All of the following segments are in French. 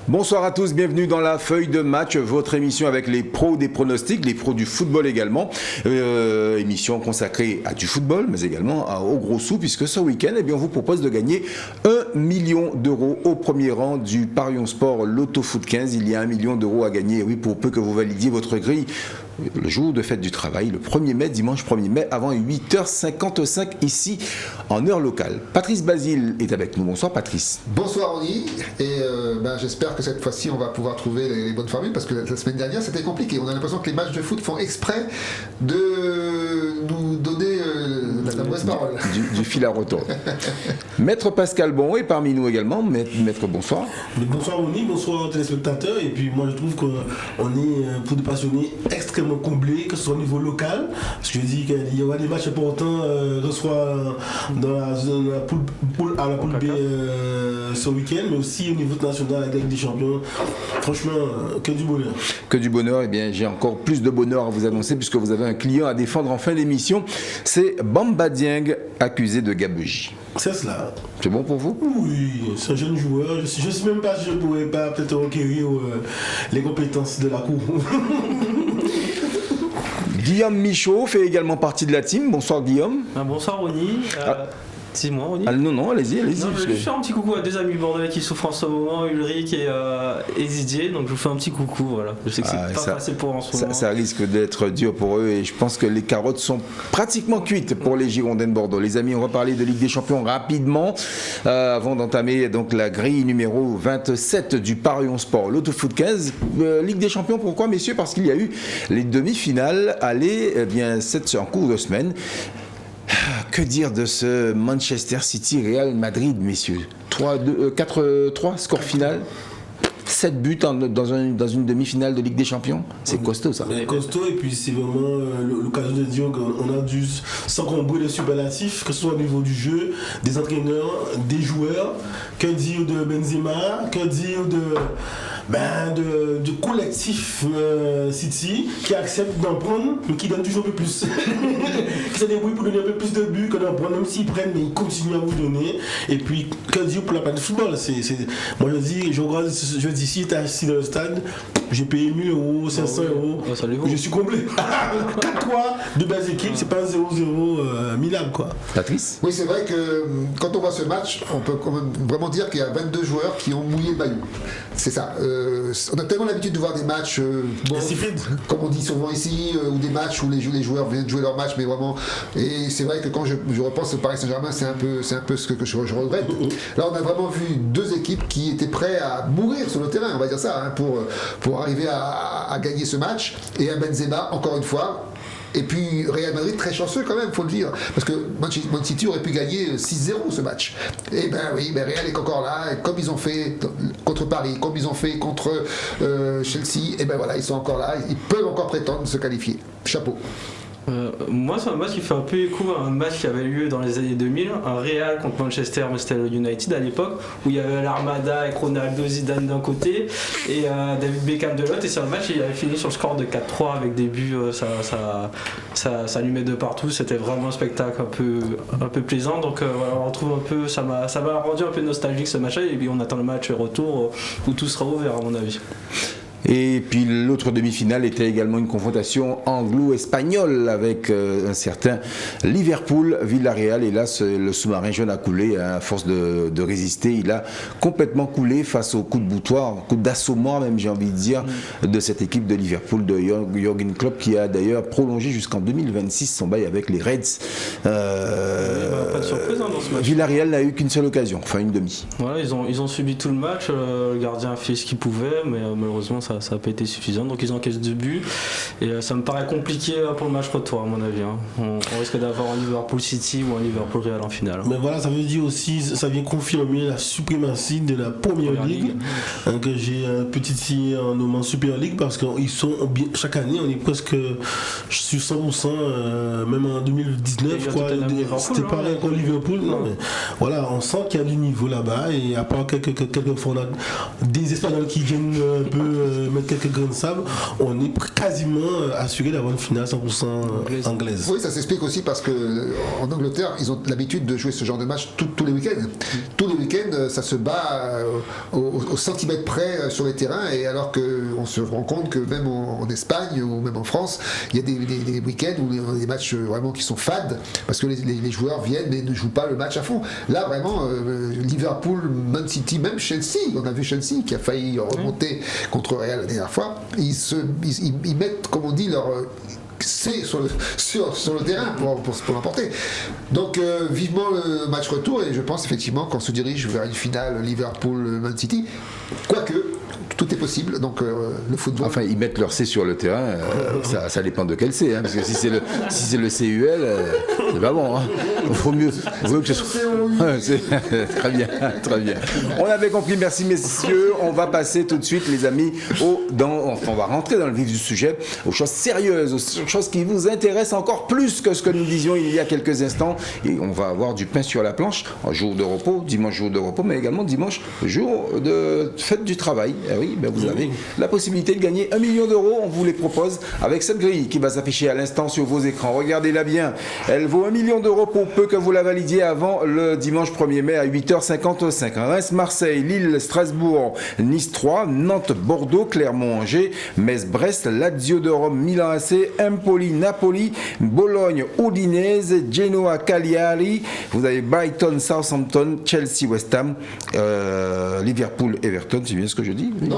Bonsoir à tous, bienvenue dans la feuille de match, votre émission avec les pros des pronostics, les pros du football également. Émission consacrée à du football, mais également au gros sous, puisque ce week-end, on vous propose de gagner 1 million d'euros au premier rang du Parion Sport Loto Foot 15. Il y a 1 million d'euros à gagner, oui, pour peu que vous validiez votre grille le jour de fête du travail, le 1er mai, dimanche 1er mai, avant 8h55 ici en heure locale. Patrice Basile est avec nous. Bonsoir Patrice. Bonsoir Ronny, et j'espère que cette fois-ci on va pouvoir trouver les bonnes formules, parce que la semaine dernière c'était compliqué. On a l'impression que les matchs de foot font exprès de nous donner la mauvaise parole. Du fil à retour. Maître Pascal Bon est parmi nous également. Maître, bonsoir. Bonsoir Ronny, bonsoir aux téléspectateurs. Et puis moi je trouve qu'on est pour des passionnés extrêmement comblés, que ce soit au niveau local, parce que je dis qu'il y aura des matchs importants, que ce soit dans la poule B ce week-end, mais aussi au niveau national avec des champions. Franchement, que du bonheur. Que du bonheur. Eh bien, j'ai encore plus de bonheur à vous annoncer, puisque vous avez un client à défendre en fin d'émission. C'est Bamba Dieng, accusé de gabegie. C'est cela. C'est bon pour vous? Oui, c'est un jeune joueur. Je ne sais même pas si je ne pourrais pas peut-être requérir les compétences de la cour. Guillaume Michaud fait également partie de la team. Bonsoir Guillaume. Bonsoir Ronny. Dis-moi Ronny. Non, allez-y. Je vais faire un petit coucou à deux amis bordelais qui souffrent en ce moment, Ulrich et Didier. Donc je vous fais un petit coucou. Voilà. Je sais que c'est pas facile pour en ce moment. Ça risque d'être dur pour eux, et je pense que les carottes sont pratiquement cuites pour les Girondins de Bordeaux. Les amis, on va parler de Ligue des Champions rapidement avant d'entamer donc la grille numéro 27 du Parion Sport Loto Foot 15. Ligue des Champions, pourquoi messieurs? Parce qu'il y a eu les demi-finales aller en cours de semaine. Que dire de ce Manchester City Real Madrid, messieurs? 4-3, score final. 7 buts dans une demi-finale de Ligue des Champions. C'est costaud ça. C'est costaud, et puis c'est vraiment l'occasion de dire qu'on a dû s'encombrer de superlatifs, que ce soit au niveau du jeu, des entraîneurs, des joueurs. Que dire de Benzema? Que dire du collectif City qui accepte d'en prendre, mais qui donne toujours un peu plus. Qui se débrouille pour donner un peu plus de buts que d'en prendre, même s'ils prennent, mais ils continuent à vous donner. Et puis, que dire pour la part de football? Moi je dis, si tu es assis dans le stade, j'ai payé 1000 €, 500 €. Je suis comblé. 4-3 de belles équipes, c'est pas 0-0 minable quoi. Patrice? Oui, c'est vrai que quand on voit ce match, on peut quand même vraiment dire qu'il y a 22 joueurs qui ont mouillé le maillot. C'est ça. On a tellement l'habitude de voir des matchs, comme on dit souvent ici, ou des matchs où les joueurs viennent jouer leur match, mais vraiment. Et c'est vrai que quand je repense au Paris Saint-Germain, c'est un peu ce que je regrette. Là, on a vraiment vu deux équipes qui étaient prêtes à mourir sur le terrain, on va dire ça, pour arriver à gagner ce match. Et un Benzema, encore une fois. Et puis Real Madrid très chanceux quand même, faut le dire, parce que Man City aurait pu gagner 6-0 ce match. Et Real est encore là, et comme ils ont fait contre Paris, comme ils ont fait contre Chelsea, et ils sont encore là, ils peuvent encore prétendre se qualifier. Chapeau. Moi, c'est un match qui fait un peu écho à un match qui avait lieu dans les années 2000, un Real contre Manchester United à l'époque, où il y avait l'Armada avec Ronaldo, Zidane d'un côté et David Beckham de l'autre, et c'est un match qui avait fini sur le score de 4-3 avec des buts, ça allumait de partout, c'était vraiment un spectacle un peu plaisant, donc on retrouve un peu, ça m'a rendu un peu nostalgique ce match-là, et puis on attend le match retour où tout sera ouvert à mon avis. Et puis l'autre demi-finale était également une confrontation anglo-espagnole avec un certain Liverpool-Villarreal. Et là, le sous-marin jaune a coulé à force de résister. Il a complètement coulé face au coup de boutoir, coup d'assommoir même, j'ai envie de dire, de cette équipe de Liverpool, de Jürgen Klopp, qui a d'ailleurs prolongé jusqu'en 2026 son bail avec les Reds. Pas de surprise dans ce match. Villarreal n'a eu qu'une seule occasion, enfin une demi. Voilà, ils ont subi tout le match. Le gardien a fait ce qu'il pouvait, mais malheureusement, ça n'a pas été suffisant, donc ils encaissent 2 buts et ça me paraît compliqué pour le match retour à mon avis. On risque d'avoir un Liverpool City ou un Liverpool Real en finale. Mais voilà, ça veut dire aussi, ça vient confirmer la suprématie de la Première Ligue. Que j'ai un petit signe en nommant Super League, parce qu'ils sont chaque année, on est presque sur 100%, même en 2019 c'était pareil contre Liverpool. Non, mais voilà, on sent qu'il y a du niveau là-bas, et à part quelques fois on a des Espagnols qui viennent un peu mettre quelques grains de sable, on est quasiment assuré d'avoir une finale 100% anglaise. Oui, ça s'explique aussi parce qu'en Angleterre, ils ont l'habitude de jouer ce genre de match tous les week-ends. Tous les week-ends, ça se bat au centimètre près sur les terrains, et alors qu'on se rend compte que même en Espagne ou même en France, il y a des week-ends où il y a des matchs vraiment qui sont fades parce que les joueurs viennent mais ne jouent pas le match à fond. Là, vraiment, Liverpool, Man City, même Chelsea, on a vu Chelsea qui a failli remonter contre Real la dernière fois, ils mettent, comme on dit, leur c'est sur le terrain pour l'emporter. Donc vivement le match retour, et je pense effectivement qu'on se dirige vers une finale Liverpool-Man City, quoique tout est possible, donc le football. Enfin, ils mettent leur C sur le terrain, ça dépend de quel C, hein, parce que si c'est le CUL, c'est pas bon. Hein. Il vaut mieux que ce soit. Très bien, très bien. On avait compris, merci messieurs. On va passer tout de suite, les amis, on va rentrer dans le vif du sujet, aux choses sérieuses, aux choses qui vous intéressent encore plus que ce que nous disions il y a quelques instants. Et on va avoir du pain sur la planche, un jour de repos, dimanche jour de repos, mais également dimanche jour de fête du travail. Eh oui, ben vous avez la possibilité de gagner 1 million d'euros. On vous les propose avec cette grille qui va s'afficher à l'instant sur vos écrans. Regardez-la bien. Elle vaut 1 million d'euros pour peu que vous la validiez avant le dimanche 1er mai à 8h55. Reims, Marseille, Lille, Strasbourg, Nice 3, Nantes, Bordeaux, Clermont, Angers, Metz, Brest, Lazio de Rome, Milan AC, Empoli, Napoli, Bologne, Udinese, Genoa, Cagliari. Vous avez Brighton, Southampton, Chelsea, West Ham, Liverpool, Everton. C'est bien ce que je dis? Non,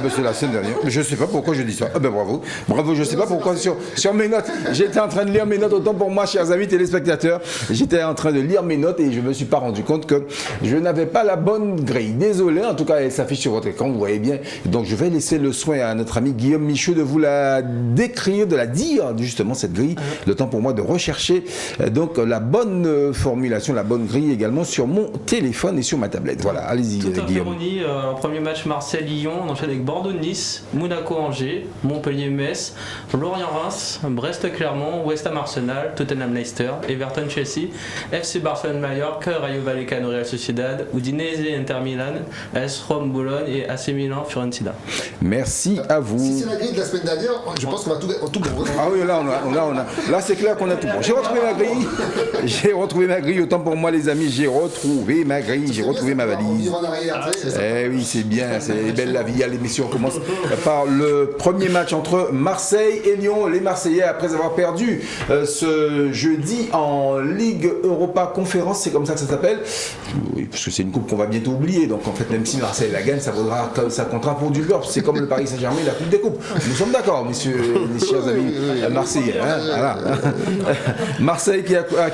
c'est la semaine dernière. Je ne sais pas pourquoi je dis ça. Ah ben bravo. Bravo, je ne sais pas pourquoi sur mes notes. J'étais en train de lire mes notes, autant pour moi, chers amis téléspectateurs. J'étais en train de lire mes notes et je ne me suis pas rendu compte que je n'avais pas la bonne grille. Désolé, en tout cas, elle s'affiche sur votre écran, vous voyez bien. Donc je vais laisser le soin à notre ami Guillaume Michaud de vous la décrire, de la dire, justement, cette grille. Le temps pour moi de rechercher donc la bonne formulation, la bonne grille également sur mon téléphone et sur ma tablette. Voilà, allez-y, Guillaume. En premier match Marseille-Lyon, on enchaîne avec Bordeaux-Nice, Monaco-Angers, Montpellier-Metz, Lorient-Reims, Brest-Clermont, West Ham-Arsenal, Tottenham-Leicester, Everton-Chelsea, FC Barcelone-Mallorca, Rayo Vallecano-Real Sociedad, Udinese-Inter Milan, AS Rome-Bologne et AC Milan-Fiorentina. Merci à vous. Si c'est la grille de la semaine dernière, je pense qu'on va tout bon. Ah oui, là c'est clair qu'on a tout bon. J'ai retrouvé ma grille. J'ai retrouvé ma grille. Autant pour moi, les amis, j'ai retrouvé ma grille. J'ai retrouvé ma valise. Eh oui, c'est bien, c'est belle la vie. Allez, messieurs, on commence par le premier match entre Marseille et Lyon. Les Marseillais, après avoir perdu ce jeudi en Ligue Europa Conférence, c'est comme ça que ça s'appelle. Oui, parce que c'est une coupe qu'on va bientôt oublier. Donc en fait, même si Marseille la gagne, ça comptera pour du beurre. C'est comme le Paris Saint-Germain, la coupe des coupes. Nous sommes d'accord, messieurs, les chers amis marseillais. Hein, voilà. Marseille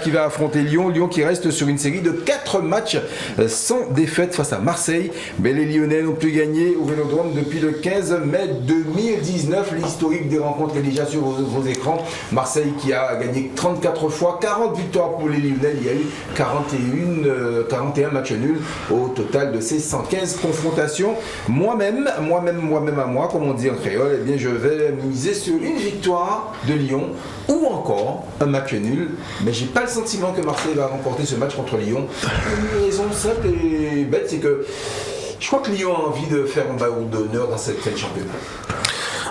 qui va affronter Lyon. Lyon qui reste sur une série de 4 matchs sans défaite face à Marseille. Mais les Lyonnais n'ont plus gagné au Vélodrome depuis le 15 mai 2019. L'historique des rencontres est déjà sur vos écrans. Marseille qui a gagné 34 fois, 40 victoires pour les Lyonnais. Il y a eu 41 matchs nuls au total de ces 115 confrontations. Moi-même, comme on dit en créole, eh bien, je vais miser sur une victoire de Lyon ou encore un match nul. Mais j'ai pas le sentiment que Marseille va remporter ce match contre Lyon. Une raison simple et bête, c'est que je crois que Lyon a envie de faire un ballon d'honneur dans cette fin de championnat.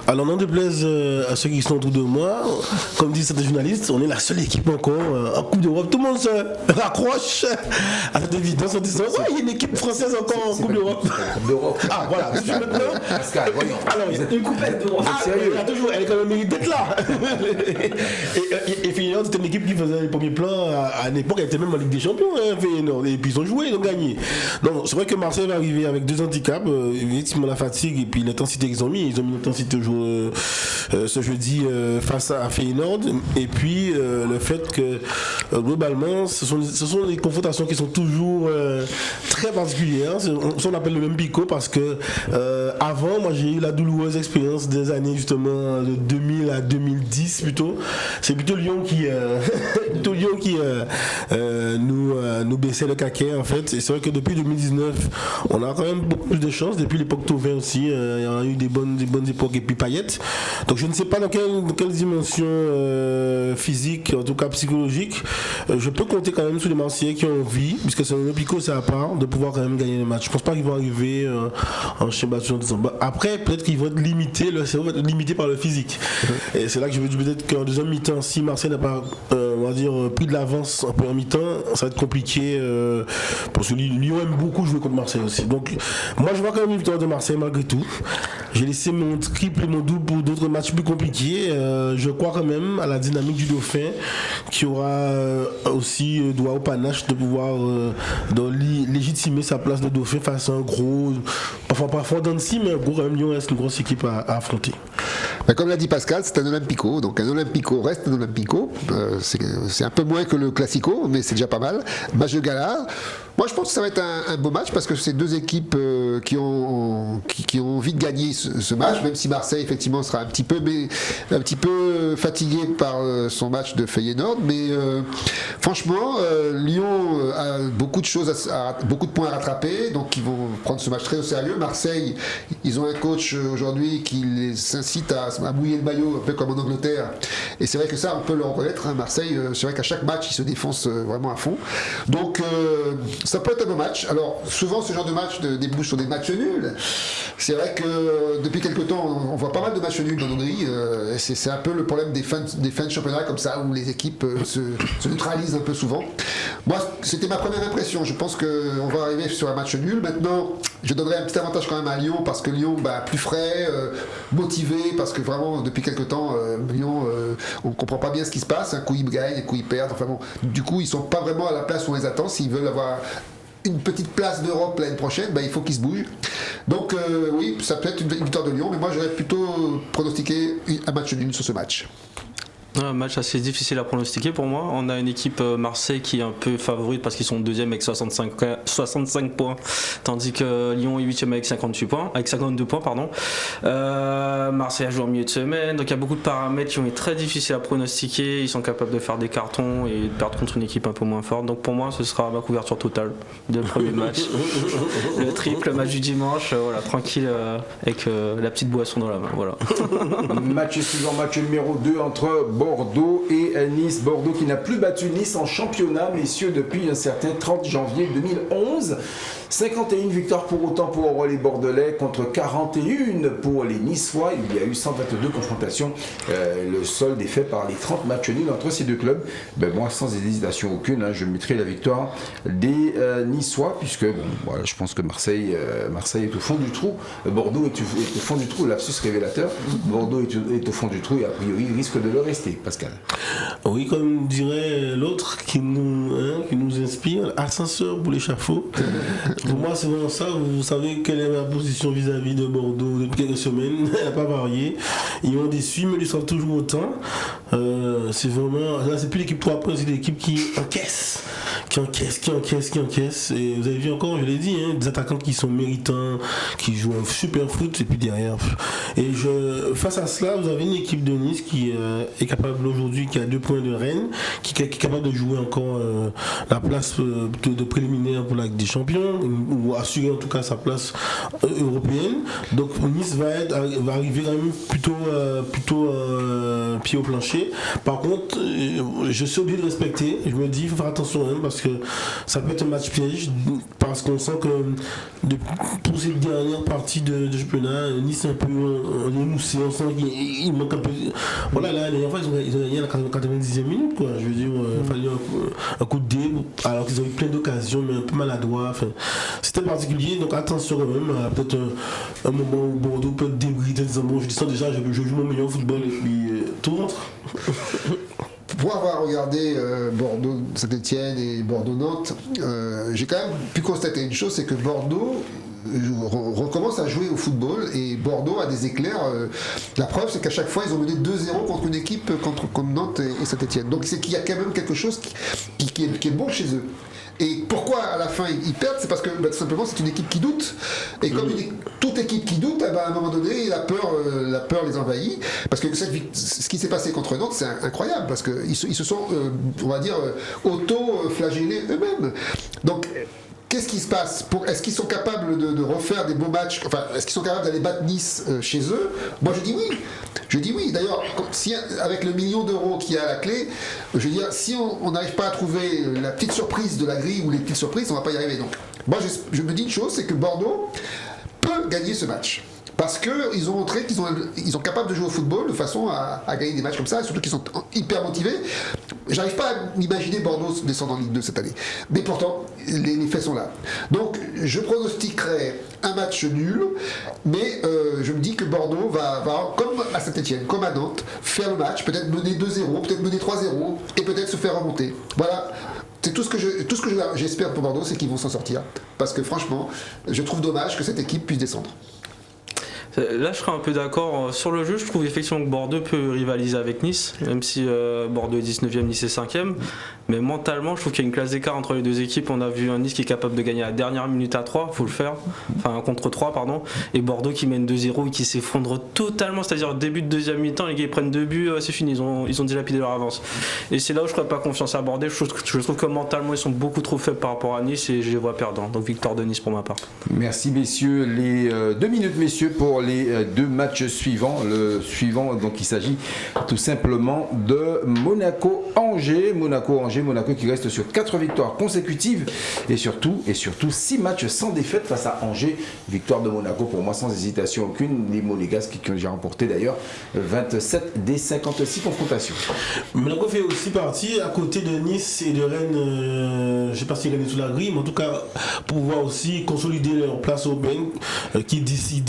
Alors, n'en déplaise à ceux qui sont autour de moi, comme disent certains journalistes, on est la seule équipe encore en Coupe d'Europe. Tout le monde se raccroche à cette évidence en disant il y a une équipe française encore en Coupe d'Europe. Ah, voilà. Maintenant, Pascal, voyons. Alors, il y a une Coupe d'Europe. Elle est quand même mérite d'être là. Et Feyenoord, c'était une équipe qui faisait les premiers plans à l'époque. Elle était même en Ligue des Champions, Feyenoord. Et puis ils ont joué, ils ont gagné. Donc, c'est vrai que Marseille va arriver avec 2 handicaps. Effectivement, la fatigue et puis l'intensité qu'ils ont mis. Ils ont mis l'intensité toujours ce jeudi face à Feyenoord, et puis le fait que globalement ce sont des confrontations qui sont toujours très particulières. On appelle le même picot parce que avant, moi j'ai eu la douloureuse expérience des années justement de 2000 à 2010 plutôt. C'est plutôt Lyon qui nous baissait le caquet en fait. Et c'est vrai que depuis 2019 on a quand même beaucoup plus de chance. Depuis l'époque Thauvin aussi, il y a eu des bonnes époques, et puis Payet. Donc je ne sais pas dans quelle dimension physique, en tout cas psychologique, je peux compter quand même sur les Marseillais qui ont envie, puisque c'est un picot, c'est à part, de pouvoir quand même gagner le match. Je pense pas qu'ils vont arriver en chien battu en disant. Après, peut-être qu'ils vont être limités, le cerveau va être limité par le physique. Et c'est là que je veux dire peut-être qu'en deuxième mi-temps, si Marseille n'a pas on va dire pris de l'avance en première mi-temps, ça va être compliqué parce que Lyon aime beaucoup jouer contre Marseille aussi. Donc moi je vois quand même une victoire de Marseille malgré tout. J'ai laissé mon triple et mon double pour d'autres matchs plus compliqués. Je crois quand même à la dynamique du Dauphin qui aura aussi droit au panache de pouvoir légitimer sa place de Dauphin face à un gros, enfin pas fort d'Annecy, mais un gros quand même. Lyon reste une grosse équipe à affronter. Mais comme l'a dit Pascal, c'est un Olympico, donc un Olympico reste un Olympico. C'est un peu moins que le Classico, mais c'est déjà pas mal. Match de gala. Moi, je pense que ça va être un beau match parce que c'est deux équipes qui ont envie de gagner ce match, même si Marseille effectivement sera un petit peu fatigué par son match de Feyenoord. Mais franchement, Lyon a beaucoup de choses, beaucoup de points à rattraper, donc ils vont prendre ce match très au sérieux. Marseille, ils ont un coach aujourd'hui qui les incite à mouiller le maillot, un peu comme en Angleterre. Et c'est vrai que ça, on peut le reconnaître. Hein. Marseille, c'est vrai qu'à chaque match, ils se défoncent vraiment à fond. Donc ça peut être un beau match. Alors, souvent, ce genre de match débouche sur des matchs nuls. C'est vrai que depuis quelques temps, on voit pas mal de matchs nuls dans nos grilles. C'est un peu le problème des fins de championnat comme ça, où les équipes se neutralisent un peu souvent. Moi, c'était ma première impression. Je pense qu'on va arriver sur un match nul. Maintenant, je donnerais un petit avantage quand même à Lyon, parce que Lyon, plus frais, motivé, parce que vraiment, depuis quelques temps, Lyon, on comprend pas bien ce qui se passe. Un coup, ils gagnent, un coup, ils perdent. Enfin bon, du coup, ils sont pas vraiment à la place où on les attend. S'ils veulent avoir une petite place d'Europe l'année prochaine, il faut qu'ils se bougent. Donc oui, ça peut être une victoire de Lyon, mais moi j'aurais plutôt pronostiqué un match nul sur ce match. Un match assez difficile à pronostiquer pour moi. On a une équipe Marseille qui est un peu favorite parce qu'ils sont deuxième avec 65 points, tandis que Lyon est 8e avec 52 points. Marseille a joué en milieu de semaine, donc il y a beaucoup de paramètres qui ont été très difficiles à pronostiquer. Ils sont capables de faire des cartons et de perdre contre une équipe un peu moins forte. Donc pour moi, ce sera ma couverture totale de premier match. Le triple match du dimanche, voilà, tranquille avec la petite boisson dans la main. Voilà. Match suivant, match numéro 2 entre Bordeaux et Nice. Bordeaux qui n'a plus battu Nice en championnat, messieurs, depuis un certain 30 janvier 2011. 51 victoires pour autant pour les Bordelais contre 41 pour les Niçois. Il y a eu 122 confrontations. Le solde est fait par les 30 matchs nuls entre ces deux clubs. Moi, sans hésitation aucune, je mettrai la victoire des Niçois, puisque voilà, je pense que Marseille est au fond du trou. Bordeaux est au fond du trou, lapsus révélateur. Bordeaux est au fond du trou et a priori risque de le rester. Pascal. Oui, comme dirait l'autre qui nous inspire, ascenseur pour l'échafaud. Pour moi, c'est vraiment ça. Vous savez quelle est ma position vis-à-vis de Bordeaux depuis quelques semaines. Elle n'a pas varié. Ils ont déçu, mais ils sont toujours autant. C'est vraiment. Là, c'est plus l'équipe 3 points, c'est l'équipe qui encaisse. Et vous avez vu encore, je l'ai dit, des attaquants qui sont méritants, qui jouent un super foot, et puis derrière. Et face à cela, vous avez une équipe de Nice qui est capable aujourd'hui, qui a 2 points de Rennes, qui est capable de jouer encore la place de préliminaire pour la Ligue des Champions, ou assurer en tout cas sa place européenne. Donc Nice va arriver quand même plutôt pied au plancher. Par contre, je suis obligé de respecter. Je me dis, il faut faire attention même parce que ça peut être un match piège, parce qu'on sent que pour cette dernière partie de championnat, Nice est un peu émoussé. On sent qu'il manque un peu. Voilà, là, la dernière fois, ils ont gagné à la 90e minute, quoi. Je veux dire, il fallait un coup de dé, alors qu'ils ont eu plein d'occasions, mais un peu maladroit. Enfin, c'était particulier, donc attention quand même. Peut-être un moment où Bordeaux peut être débridé en disant bon, je sens déjà, je joue mon meilleur football et puis tout rentre. Pour avoir regardé Bordeaux Saint-Etienne et Bordeaux-Nantes, j'ai quand même pu constater une chose, c'est que Bordeaux recommence à jouer au football et Bordeaux a des éclairs. La preuve, c'est qu'à chaque fois, ils ont mené 2-0 contre une équipe comme Nantes et Saint-Etienne. Donc c'est qu'il y a quand même quelque chose qui est bon chez eux. Et pourquoi à la fin ils perdent? C'est parce que tout simplement c'est une équipe qui doute. Et comme toute équipe qui doute, à un moment donné, la peur les envahit. Parce que ce qui s'est passé contre Nantes, c'est incroyable. Parce qu'ils se sont, on va dire, auto-flagellés eux-mêmes. Donc, qu'est-ce qui se passe est-ce qu'ils sont capables de refaire des beaux matchs, enfin, est-ce qu'ils sont capables d'aller battre Nice chez eux? Moi, je dis oui. Je dis oui. D'ailleurs, si, avec le million d'euros qui est à la clé, je veux dire, si on n'arrive pas à trouver la petite surprise de la grille ou les petites surprises, on ne va pas y arriver. Donc, moi, je me dis une chose, c'est que Bordeaux peut gagner ce match. Parce qu'ils ont montré qu'ils sont capables de jouer au football de façon à gagner des matchs comme ça, et surtout qu'ils sont hyper motivés. J'arrive pas à m'imaginer Bordeaux descendre en Ligue 2 cette année. Mais pourtant, les faits sont là. Donc, je pronostiquerai un match nul, mais je me dis que Bordeaux va comme à Saint-Etienne, comme à Nantes, faire le match, peut-être mener 2-0, peut-être mener 3-0, et peut-être se faire remonter. Voilà. C'est tout ce que j'espère pour Bordeaux, c'est qu'ils vont s'en sortir. Parce que franchement, je trouve dommage que cette équipe puisse descendre. Là, je serais un peu d'accord. Sur le jeu, je trouve effectivement que Bordeaux peut rivaliser avec Nice, même si Bordeaux est 19e, Nice est 5e. Mais mentalement, je trouve qu'il y a une classe d'écart entre les deux équipes. On a vu un Nice qui est capable de gagner à la dernière minute à 3, il faut le faire. Enfin, contre 3, pardon. Et Bordeaux qui mène 2-0 et qui s'effondre totalement. C'est-à-dire, au début de deuxième mi-temps, les gars ils prennent 2 buts, c'est fini, ils ont dilapidé leur avance. Et c'est là où je ne ferais pas confiance à Bordeaux. Je trouve que mentalement, ils sont beaucoup trop faibles par rapport à Nice et je les vois perdants. Donc, victoire de Nice pour ma part. Merci, messieurs. Les 2 minutes, messieurs, pour les 2 matchs suivants. Le suivant, donc il s'agit tout simplement de Monaco-Angers. Monaco qui reste sur 4 victoires consécutives et surtout 6 matchs sans défaite face à Angers. Victoire de Monaco pour moi sans hésitation aucune. Les Monégasques qui ont déjà remporté d'ailleurs 27 des 56 confrontations. Monaco fait aussi partie à côté de Nice et de Rennes. Je ne sais pas si Rennes est sous la grille, mais en tout cas pouvoir aussi consolider leur place au Ben qui d'ici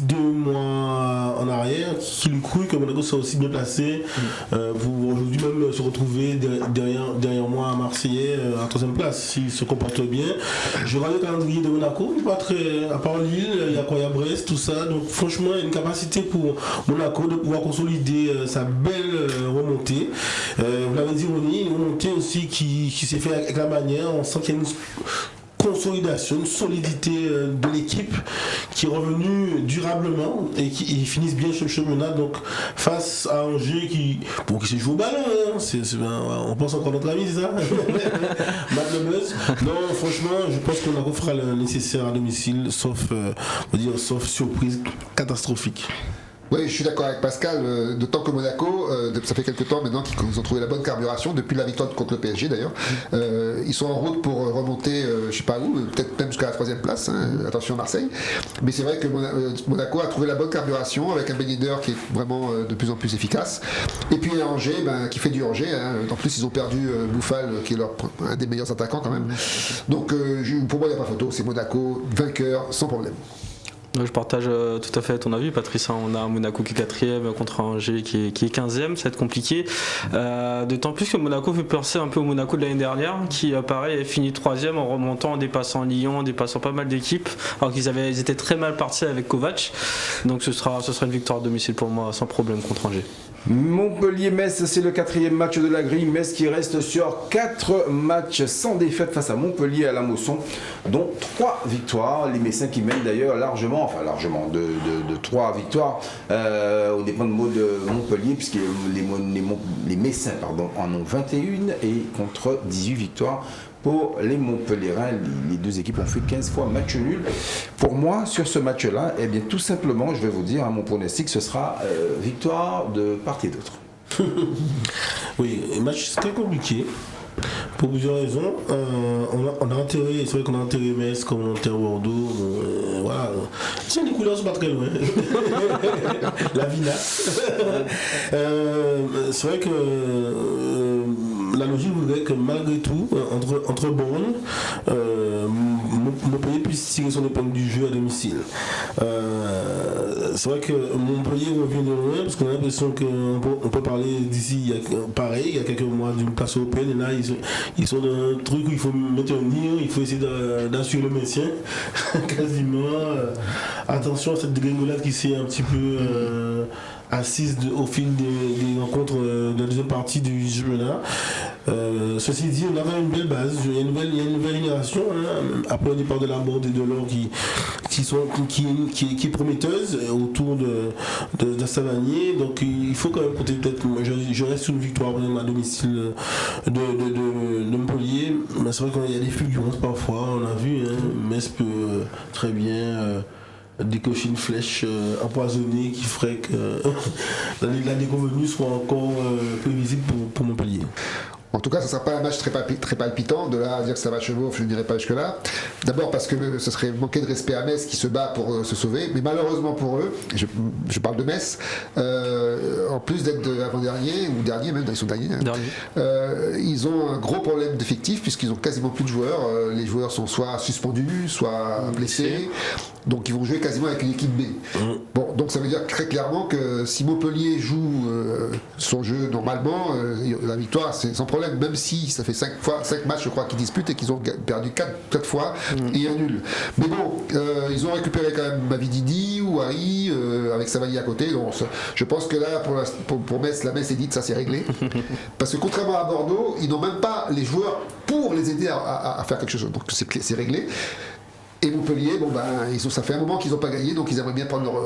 2 mois en arrière, qui lui cru que Monaco soit aussi bien placé pour aujourd'hui même se retrouver derrière moi à Marseillais à 3e place s'il se comporte bien. Je regarde le calendrier de Monaco, pas très, à part Lille, il y a quoi, il y a Brest, tout ça. Donc franchement, il y a une capacité pour Monaco de pouvoir consolider sa belle remontée. Vous l'avez dit, Ronnie, une remontée aussi qui s'est faite avec la manière. On sent qu'il y a une consolidation, une solidité de l'équipe qui est revenue durablement et qui finissent bien ce chemin-là. Donc face à Angers qui se joue au ballon, on pense encore notre ami, c'est ça? Matt le buzz. Non, franchement, je pense qu'on a fera le nécessaire à domicile, sauf surprise catastrophique. Oui, je suis d'accord avec Pascal, d'autant que Monaco, ça fait quelques temps maintenant qu'ils ont trouvé la bonne carburation, depuis la victoire contre le PSG d'ailleurs. Ils sont en route pour remonter, je sais pas où, peut-être même jusqu'à la 3e place, hein, attention Marseille. Mais c'est vrai que Monaco a trouvé la bonne carburation avec un Ben Yedder qui est vraiment de plus en plus efficace. Et puis Angers, qui fait du Angers. Hein. En plus, ils ont perdu Bouffal, qui est un des meilleurs attaquants quand même. Donc pour moi, il n'y a pas photo, c'est Monaco, vainqueur, sans problème. Je partage tout à fait ton avis, Patrice. On a Monaco qui est 4e contre Angers qui est 15e, ça va être compliqué. D'autant plus que Monaco fait penser un peu au Monaco de l'année dernière, qui pareil a fini 3e en remontant, en dépassant Lyon, en dépassant pas mal d'équipes, alors qu'ils étaient très mal partis avec Kovac. Donc ce sera une victoire à domicile pour moi, sans problème contre Angers. Montpellier-Metz, c'est le 4e match de la grille. Metz qui reste sur 4 matchs sans défaite face à Montpellier à la Mosson, dont 3 victoires. Les Messins qui mènent d'ailleurs largement de 3 victoires au dépend de Montpellier, puisque les Messins en ont 21 et contre 18 victoires pour les Montpellierins. Les 2 équipes ont fait 15 fois match nul. Pour moi, sur ce match-là, eh bien, tout simplement, je vais vous dire, mon pronostic, ce sera victoire de part et d'autre. Oui, un match très compliqué. Pour plusieurs raisons. On a enterré, c'est vrai qu'on a enterré Metz comme on a enterré Bordeaux. Voilà. Tiens, les couleurs sont pas très loin. La Vina. C'est vrai que la logique voudrait que malgré tout, entre Borne, Montpellier puisse tirer son épingle du jeu à domicile. C'est vrai que Montpellier revient de loin parce qu'on a l'impression qu'on peut parler d'ici, il y a quelques mois d'une place européenne, et là ils sont dans un truc où il faut maintenir, il faut essayer d'assurer le maintien quasiment. Attention à cette dégringolade qui s'est un petit peu assise au fil des rencontres de la deuxième partie du championnat. Ceci dit, on avait une belle base, il y a une nouvelle génération, hein, après le départ de la Borde et de l'or qui est prometteuse autour de Savanier, donc il faut quand même compter peut-être, je reste sur une victoire à domicile de Montpellier, mais c'est vrai qu'il y a des fulgurances parfois, on a vu, hein, Metz peut très bien décocher une flèche empoisonnée qui ferait que la déconvenue soit encore prévisible pour Montpellier. En tout cas, ce ne sera pas un match très palpitant. De là à dire que c'est un match beau, je ne dirais pas jusque-là. D'abord parce que ce serait manquer de respect à Metz qui se bat pour se sauver. Mais malheureusement pour eux, je parle de Metz, en plus d'être avant-dernier, ou dernier même, ils sont derniers, ils ont un gros problème d'effectif puisqu'ils ont quasiment plus de joueurs. Les joueurs sont soit suspendus, soit blessés. Donc ils vont jouer quasiment avec une équipe B. Bon, donc ça veut dire très clairement que si Montpellier joue son jeu normalement, la victoire c'est sans problème, même si ça fait 5 matchs je crois qu'ils disputent et qu'ils ont perdu 4 fois et un nul. Mais bon, ils ont récupéré quand même Mavididi ou Harry avec Savani à côté, donc je pense que là pour Metz, la Metz est dite, ça c'est réglé. Parce que contrairement à Bordeaux, ils n'ont même pas les joueurs pour les aider à faire quelque chose, donc c'est réglé. Et Montpellier, ça fait un moment qu'ils n'ont pas gagné, donc ils aimeraient bien prendre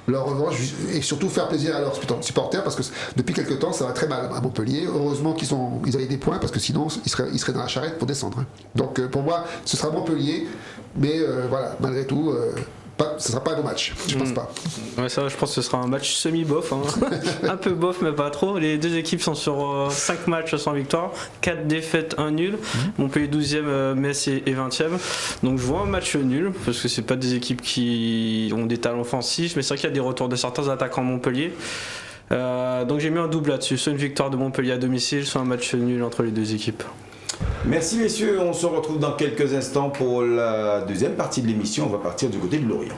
leur revanche et surtout faire plaisir à leurs supporters parce que depuis quelques temps ça va très mal à Montpellier. Heureusement qu'ils avaient des points parce que sinon ils seraient dans la charrette pour descendre. Donc pour moi ce sera Montpellier, mais voilà, malgré tout. Ce ne sera pas un bon match, je pense pas. Ouais, ça, je pense que ce sera un match semi-bof, hein. Un peu bof, mais pas trop. Les deux équipes sont sur 5 matchs sans victoire, 4 défaites, 1 nul. Montpellier 12e, Metz est 20e. Donc je vois un match nul, parce que c'est pas des équipes qui ont des talents offensifs, mais c'est vrai qu'il y a des retours de certains attaquants Montpellier. Donc j'ai mis un double là-dessus, soit une victoire de Montpellier à domicile, soit un match nul entre les deux équipes. Merci messieurs, on se retrouve dans quelques instants pour la deuxième partie de l'émission. On va partir du côté de Lorient.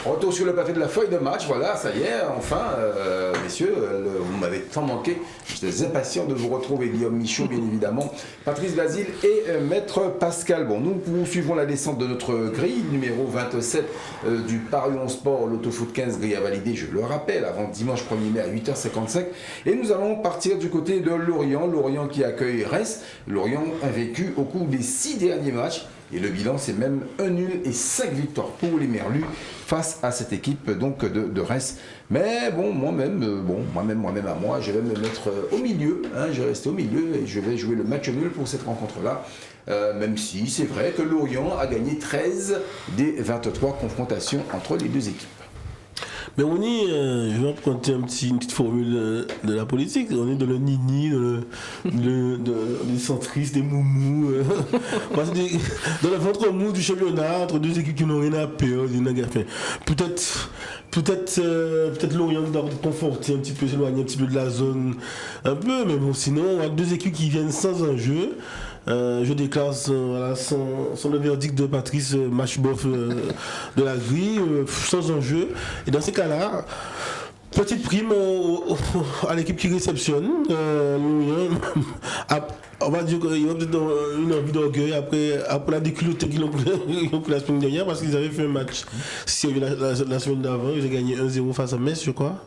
Retour sur le papier de la feuille de match, voilà, ça y est, enfin, messieurs, vous m'avez tant manqué, j'étais impatient de vous retrouver, Guillaume Michaud, bien évidemment, Patrice Basile et Maître Pascal. Bon, nous suivons la descente de notre grille, numéro 27 du Paris 11 Sport, l'Autofoot 15, grille à valider, je le rappelle, avant dimanche 1er mai à 8h55, et nous allons partir du côté de Lorient qui accueille Reims, Lorient invaincu au cours des 6 derniers matchs. Et le bilan, c'est même 1 nul et 5 victoires pour les Merlus face à cette équipe donc de Reims. Mais bon, moi-même à moi, je vais me mettre au milieu. Hein, je vais rester au milieu et je vais jouer le match nul pour cette rencontre-là. Même si c'est vrai que Lorient a gagné 13 des 23 confrontations entre les deux équipes. Mais on est, je vais emprunter une petite formule de la politique, on est dans le nini, des centristes, des moumous, dans le ventre mou du championnat, entre deux équipes qui n'ont rien à perdre, peut-être Lorient doit conforter un petit peu, s'éloigner un petit peu de la zone, un peu, mais bon, sinon, on a deux équipes qui viennent sans enjeu. Je déclare sans le verdict de Patrice, match bof de la grille, sans enjeu. Et dans ces cas-là, petite prime à l'équipe qui réceptionne. On va dire qu'il y a peut-être une envie d'orgueil après la déculottée qu'ils ont pris la semaine dernière parce qu'ils avaient fait un match sérieux la semaine d'avant. Ils ont gagné 1-0 face à Metz, je crois.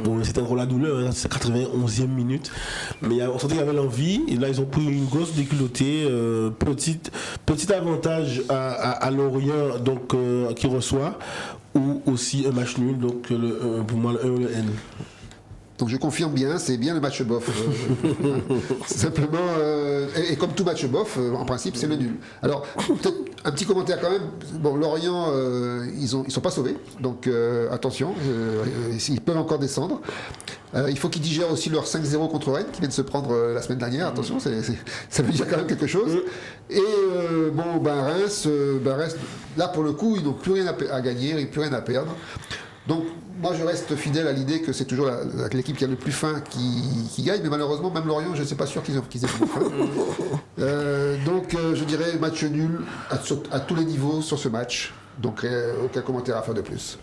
Bon, c'était encore la douleur, hein, c'est 91e minute. Mais on sentait qu'il y avait l'envie. Et là, ils ont pris une grosse déculottée. Petit avantage à Lorient donc, qui reçoit. Ou aussi un match nul. Donc, pour moi, le 1 le N. Donc je confirme bien, c'est bien le match bof. Simplement, et comme tout match bof, en principe, c'est le nul. Alors, peut-être un petit commentaire quand même. Bon, Lorient, ils sont pas sauvés, donc attention, ils peuvent encore descendre. Il faut qu'ils digèrent aussi leur 5-0 contre Rennes, qui vient de se prendre la semaine dernière. Attention, ça veut dire quand même quelque chose. Et Reims, là pour le coup, ils n'ont plus rien à gagner, plus rien à perdre. Donc, moi, je reste fidèle à l'idée que c'est toujours l'équipe qui a le plus fin qui gagne, mais malheureusement, même Lorient, je ne suis pas sûr qu'ils aient plus faim. Donc, je dirais match nul à tous les niveaux sur ce match. Donc aucun commentaire à faire de plus.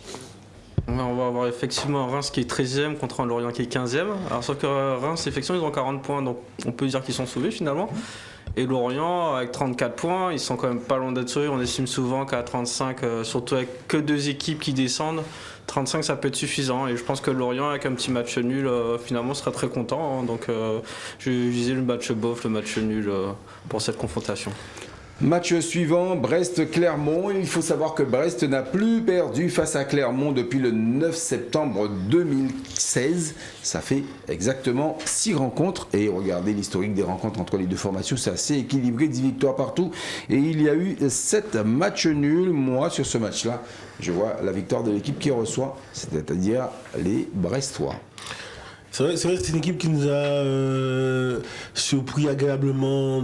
On va avoir effectivement Reims qui est 13e contre un Lorient qui est 15e. Alors sauf que Reims, effectivement, ils ont 40 points, donc on peut dire qu'ils sont sauvés finalement. Et Lorient, avec 34 points, ils sont quand même pas loin d'être sauvés. On estime souvent qu'à 35, surtout avec que 2 équipes qui descendent, 35 ça peut être suffisant. Et je pense que Lorient, avec un petit match nul, finalement serait très content. Donc je disais le match bof, le match nul pour cette confrontation. Match suivant, Brest-Clermont. Il faut savoir que Brest n'a plus perdu face à Clermont depuis le 9 septembre 2016. Ça fait exactement 6 rencontres. Et regardez l'historique des rencontres entre les deux formations, c'est assez équilibré, 10 victoires partout. Et il y a eu 7 matchs nuls. Moi, sur ce match-là, je vois la victoire de l'équipe qui reçoit, c'est-à-dire les Brestois. C'est vrai que c'est une équipe qui nous a surpris agréablement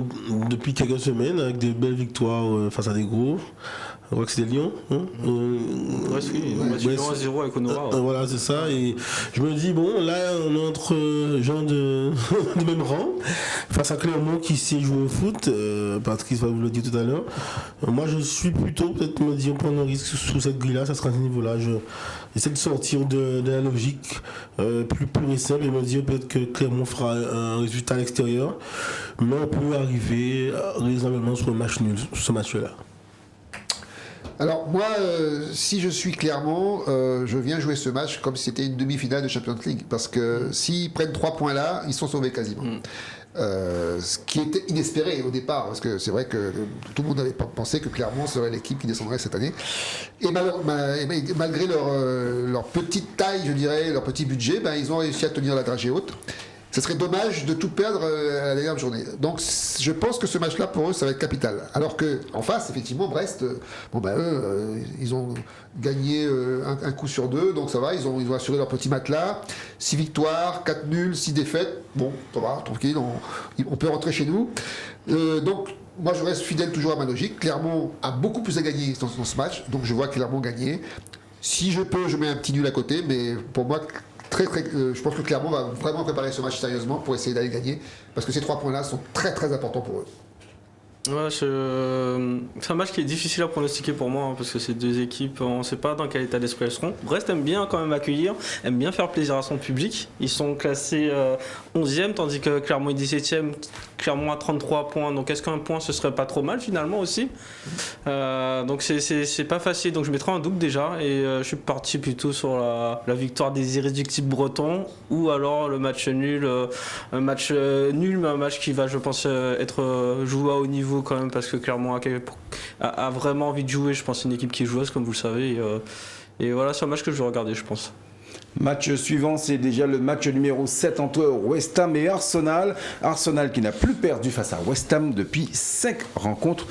depuis quelques semaines avec des belles victoires face à des gros. Je crois que c'était Lyon. Hein Lyon à 0 avec Honora. Voilà, c'est ça. Et je me dis, bon, là, on est entre gens de même rang. Face à Clermont qui sait jouer au foot. Patrice va vous le dire tout à l'heure. Moi, je suis plutôt, peut-être me dire, prendre un risque sous cette grille-là. Ça sera à ce niveau-là. J'essaie de sortir de la logique plus pure et simple et me dire peut-être que Clermont fera un résultat à l'extérieur. Mais on peut arriver raisonnablement sur un match nul, sur ce match-là. Alors moi, si je suis Clermont, je viens jouer ce match comme si c'était une demi-finale de Champions League. Parce que s'ils prennent 3 points là, ils sont sauvés quasiment. Ce qui était inespéré au départ, parce que c'est vrai que tout le monde avait pensé que Clermont serait l'équipe qui descendrait cette année. Et malgré leur petite taille, je dirais, leur petit budget, ils ont réussi à tenir la dragée haute. Ce serait dommage de tout perdre à la dernière journée. Donc je pense que ce match-là, pour eux, ça va être capital. Alors qu'en face, effectivement, Brest, eux, ils ont gagné un coup sur 2, donc ça va, ils ont assuré leur petit matelas. 6 victoires, 4 nuls, 6 défaites. Bon, ça va, tranquille, on peut rentrer chez nous. Donc moi, je reste fidèle toujours à ma logique. Clermont a beaucoup plus à gagner dans ce match, donc je vois Clermont gagner. Si je peux, je mets un petit nul à côté, mais pour moi... je pense que Clermont va vraiment préparer ce match sérieusement pour essayer d'aller gagner, parce que ces 3 points-là sont très très importants pour eux. Ouais, c'est un match qui est difficile à pronostiquer pour moi, parce que ces deux équipes, on ne sait pas dans quel état d'esprit elles seront. Brest aime bien quand même accueillir, aime bien faire plaisir à son public. Ils sont classés 11e, tandis que Clermont est 17e. Clermont à 33 points, donc est-ce qu'un point ce serait pas trop mal finalement aussi? Donc c'est pas facile, donc je mettrai un double déjà, et je suis parti plutôt sur la victoire des irréductibles bretons, ou alors le match nul, un match nul, mais un match qui va, je pense, être joué à haut niveau quand même, parce que Clermont a vraiment envie de jouer. Je pense que c'est une équipe qui est joueuse, comme vous le savez, et voilà, c'est un match que je vais regarder, je pense. Match suivant, c'est déjà le match numéro 7 entre West Ham et Arsenal. Arsenal qui n'a plus perdu face à West Ham depuis 5 rencontres.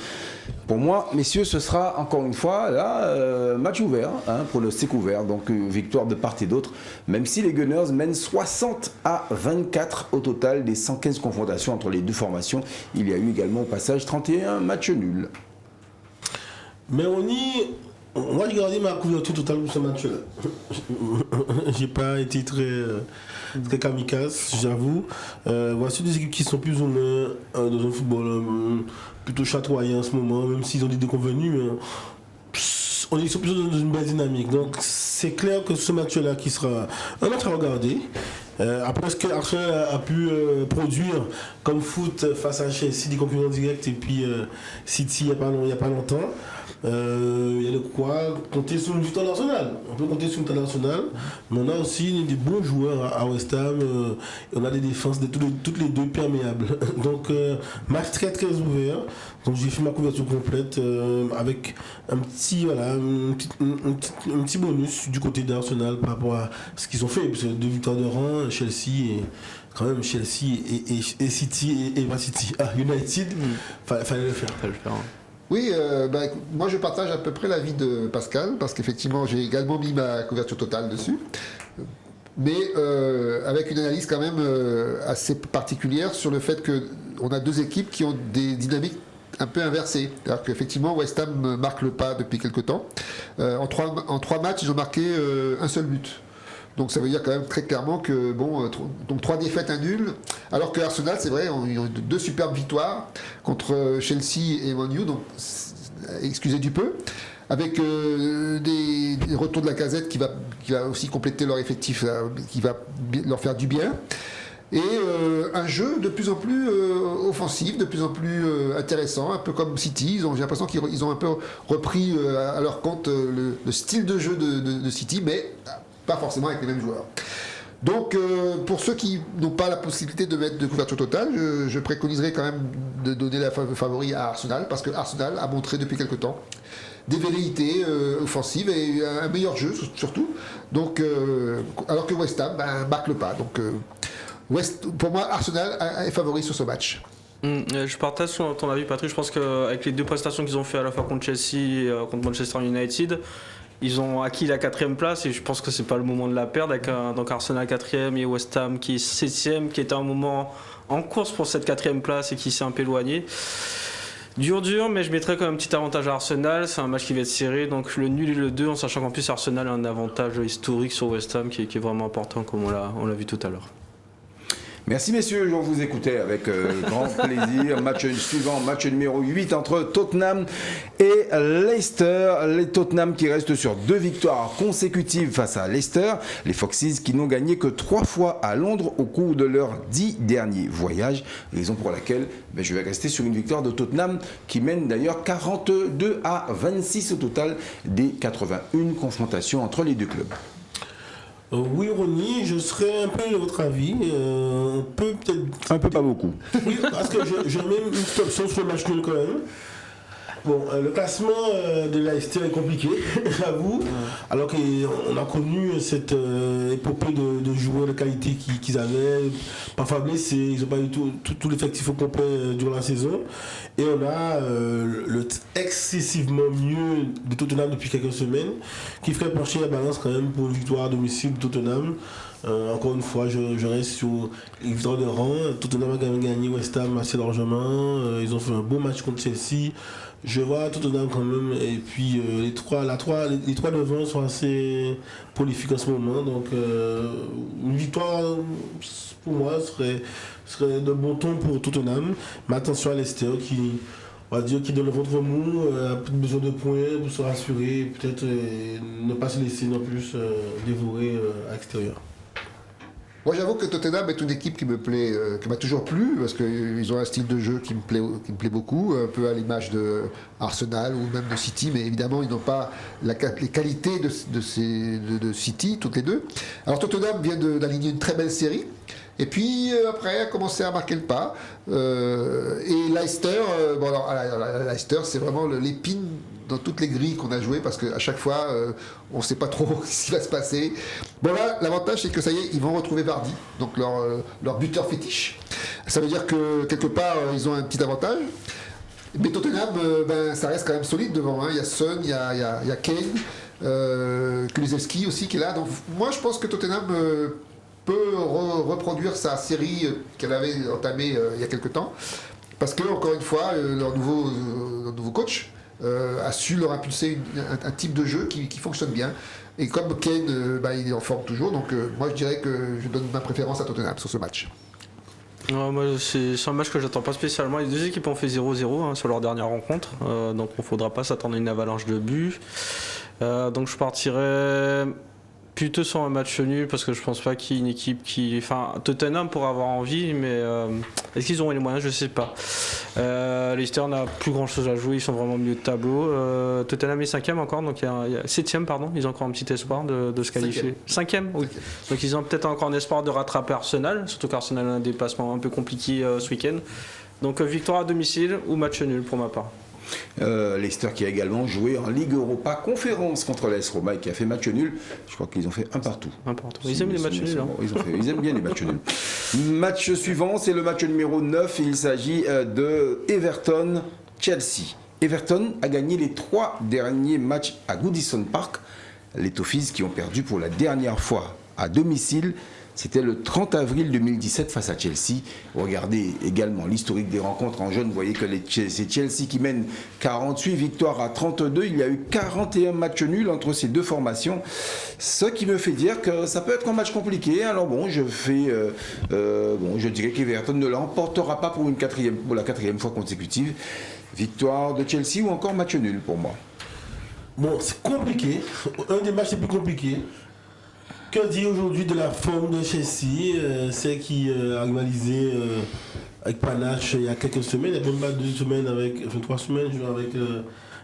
Pour moi, messieurs, ce sera encore une fois là, match ouvert, pronostic ouvert, donc victoire de part et d'autre, même si les Gunners mènent 60-24 au total des 115 confrontations entre les deux formations. Il y a eu également au passage 31 matchs nuls. Mais moi j'ai gardé ma couverture totale pour ce match-là. J'ai pas été très kamikaze, j'avoue. Voici des équipes qui sont plus ou moins dans un football plutôt chatoyant en ce moment, même s'ils ont des déconvenus. Ils sont plutôt dans une belle dynamique. Donc c'est clair que ce match-là qui sera un match à regarder. Après ce que Arsenal a pu produire comme foot face à Chelsea, des concurrents directs, et puis City il n'y a pas longtemps. Il y a de quoi compter sur une victoire nationale. On peut compter sur une victoire nationale, mais on a aussi des bons joueurs à West Ham. On a des défenses toutes les deux perméables. Donc match très très ouvert. Donc j'ai fait ma couverture complète avec un petit bonus du côté d'Arsenal par rapport à ce qu'ils ont fait. Parce que 2 victoires de rang, Chelsea et quand même Chelsea et City et City. United, fallait le faire. Oui, moi je partage à peu près l'avis de Pascal, parce qu'effectivement j'ai également mis ma couverture totale dessus, mais avec une analyse quand même assez particulière sur le fait qu'on a deux équipes qui ont des dynamiques un peu inversées. Alors qu'effectivement West Ham marque le pas depuis quelques temps. En 3 matchs, ils ont marqué un seul but. Donc ça veut dire quand même très clairement que donc 3 défaites, 1 nul, alors que Arsenal, c'est vrai, ils ont 2 superbes victoires contre Chelsea et Man U, donc excusez du peu. avec des retours de la Casette qui va aussi compléter leur effectif, qui va leur faire du bien. Et un jeu de plus en plus offensif, de plus en plus intéressant, un peu comme City. J'ai l'impression qu'ils ont un peu repris à leur compte le style de jeu de City, mais pas forcément avec les mêmes joueurs. Donc, pour ceux qui n'ont pas la possibilité de mettre de couverture totale, je préconiserais quand même de donner la favori à Arsenal, parce que Arsenal a montré depuis quelque temps des velléités offensives et un meilleur jeu surtout. Donc, alors que West Ham marque le pas. Donc, pour moi, Arsenal est favori sur ce match. Je partage ton avis, Patrick. Je pense qu'avec les deux prestations qu'ils ont fait à la fois contre Chelsea et contre Manchester United, ils ont acquis la 4e place et je pense que c'est pas le moment de la perdre avec donc Arsenal 4e et West Ham qui est 7e, qui était un moment en course pour cette 4e place et qui s'est un peu éloigné. Dur, mais je mettrais quand même un petit avantage à Arsenal. C'est un match qui va être serré, donc le nul et le 2, en sachant qu'en plus Arsenal a un avantage historique sur West Ham qui est vraiment important, comme on l'a vu tout à l'heure. Merci messieurs, je vous écoutais avec grand plaisir. Match suivant, match numéro 8 entre Tottenham et Leicester. Les Tottenham qui restent sur 2 victoires consécutives face à Leicester. Les Foxes qui n'ont gagné que 3 fois à Londres au cours de leurs 10 derniers voyages. Raison pour laquelle je vais rester sur une victoire de Tottenham qui mène d'ailleurs 42 à 26 au total des 81 confrontations entre les deux clubs. Oui, Ronnie, je serais un peu de votre avis. Peut-être. Un peu, pas beaucoup. Oui, parce que je mets une petite option sur le match nul quand même. Bon, le classement de Leicester est compliqué, j'avoue. Alors qu'on a connu cette épopée de joueurs de qualité qu'ils avaient, parfois blessés, ils n'ont pas eu tout l'effectif au complet durant la saison. Et on a le excessivement mieux de Tottenham depuis quelques semaines, qui ferait pencher la balance quand même pour une victoire à domicile de Tottenham. Encore une fois, je reste sur une victoire de rang. Tottenham a quand même gagné West Ham assez largement. Ils ont fait un beau match contre Chelsea. Je vois Tottenham quand même, et puis les trois devant sont assez prolifiques en ce moment, donc une victoire pour moi serait de bon ton pour Tottenham, mais attention à Leicester qui donne le ventre mou, a besoin de points pour se rassurer, peut-être ne pas se laisser non plus dévorer à l'extérieur. Moi, j'avoue que Tottenham est une équipe qui me plaît, qui m'a toujours plu, parce qu'ils ont un style de jeu qui me plaît beaucoup, un peu à l'image de Arsenal ou même de City, mais évidemment, ils n'ont pas les qualités de City, toutes les deux. Alors, Tottenham vient d'aligner une très belle série. Et puis après, a commencé à marquer le pas. Et Leicester, Leicester, c'est vraiment l'épine dans toutes les grilles qu'on a jouées, parce qu'à chaque fois, on ne sait pas trop ce qui va se passer. Bon là, l'avantage, c'est que ça y est, ils vont retrouver Vardy, donc leur buteur fétiche. Ça veut dire que quelque part, ils ont un petit avantage. Mais Tottenham, ça reste quand même solide devant. Il y a Son, il y a Kane, Kulusevski aussi qui est là. Donc moi, je pense que Tottenham peut reproduire sa série qu'elle avait entamée il y a quelque temps, parce que encore une fois leur nouveau coach a su leur impulser un type de jeu qui fonctionne bien, et comme Kane il est en forme toujours, donc moi je dirais que je donne ma préférence à Tottenham sur ce match. Non, moi, c'est un match que j'attends pas spécialement. Les deux équipes ont fait 0-0 sur leur dernière rencontre, donc il ne faudra pas s'attendre à une avalanche de buts. Donc je partirais plutôt sur un match nul, parce que je pense pas qu'il y ait une équipe qui... Enfin, Tottenham pourrait avoir envie, mais est-ce qu'ils auront les moyens? Je sais pas. Leicester n'a plus grand chose à jouer, ils sont vraiment au milieu de tableau. Tottenham est 5e encore, donc il y a 7e, pardon, ils ont encore un petit espoir de se qualifier. 5e, oui. Donc ils ont peut-être encore un espoir de rattraper Arsenal, surtout qu'Arsenal a un déplacement un peu compliqué ce week-end. Donc victoire à domicile ou match nul pour ma part. Leicester qui a également joué en Ligue Europa Conférence contre l'AS Roma et qui a fait match nul. Je crois qu'ils ont fait un partout. Ils aiment les matchs nuls. Ils aiment bien les matchs nuls. Match suivant, c'est le match numéro 9. Il s'agit de Everton-Chelsea. Everton a gagné les 3 derniers matchs à Goodison Park. Les Toffees qui ont perdu pour la dernière fois à domicile. C'était le 30 avril 2017 face à Chelsea. Regardez également l'historique des rencontres en jaune. Vous voyez que c'est Chelsea qui mène 48 victoires à 32. Il y a eu 41 matchs nuls entre ces deux formations. Ce qui me fait dire que ça peut être un match compliqué. Alors bon, je dirais qu'Everton ne l'emportera pas pour la quatrième fois consécutive. Victoire de Chelsea ou encore match nul pour moi. Bon, c'est compliqué. Un des matchs les plus compliqués. Que dire aujourd'hui de la forme de Chelsea, celle qui a rivalisé avec Panache il y a quelques semaines, il y a même pas 2 semaines, 3 semaines, je joue avec le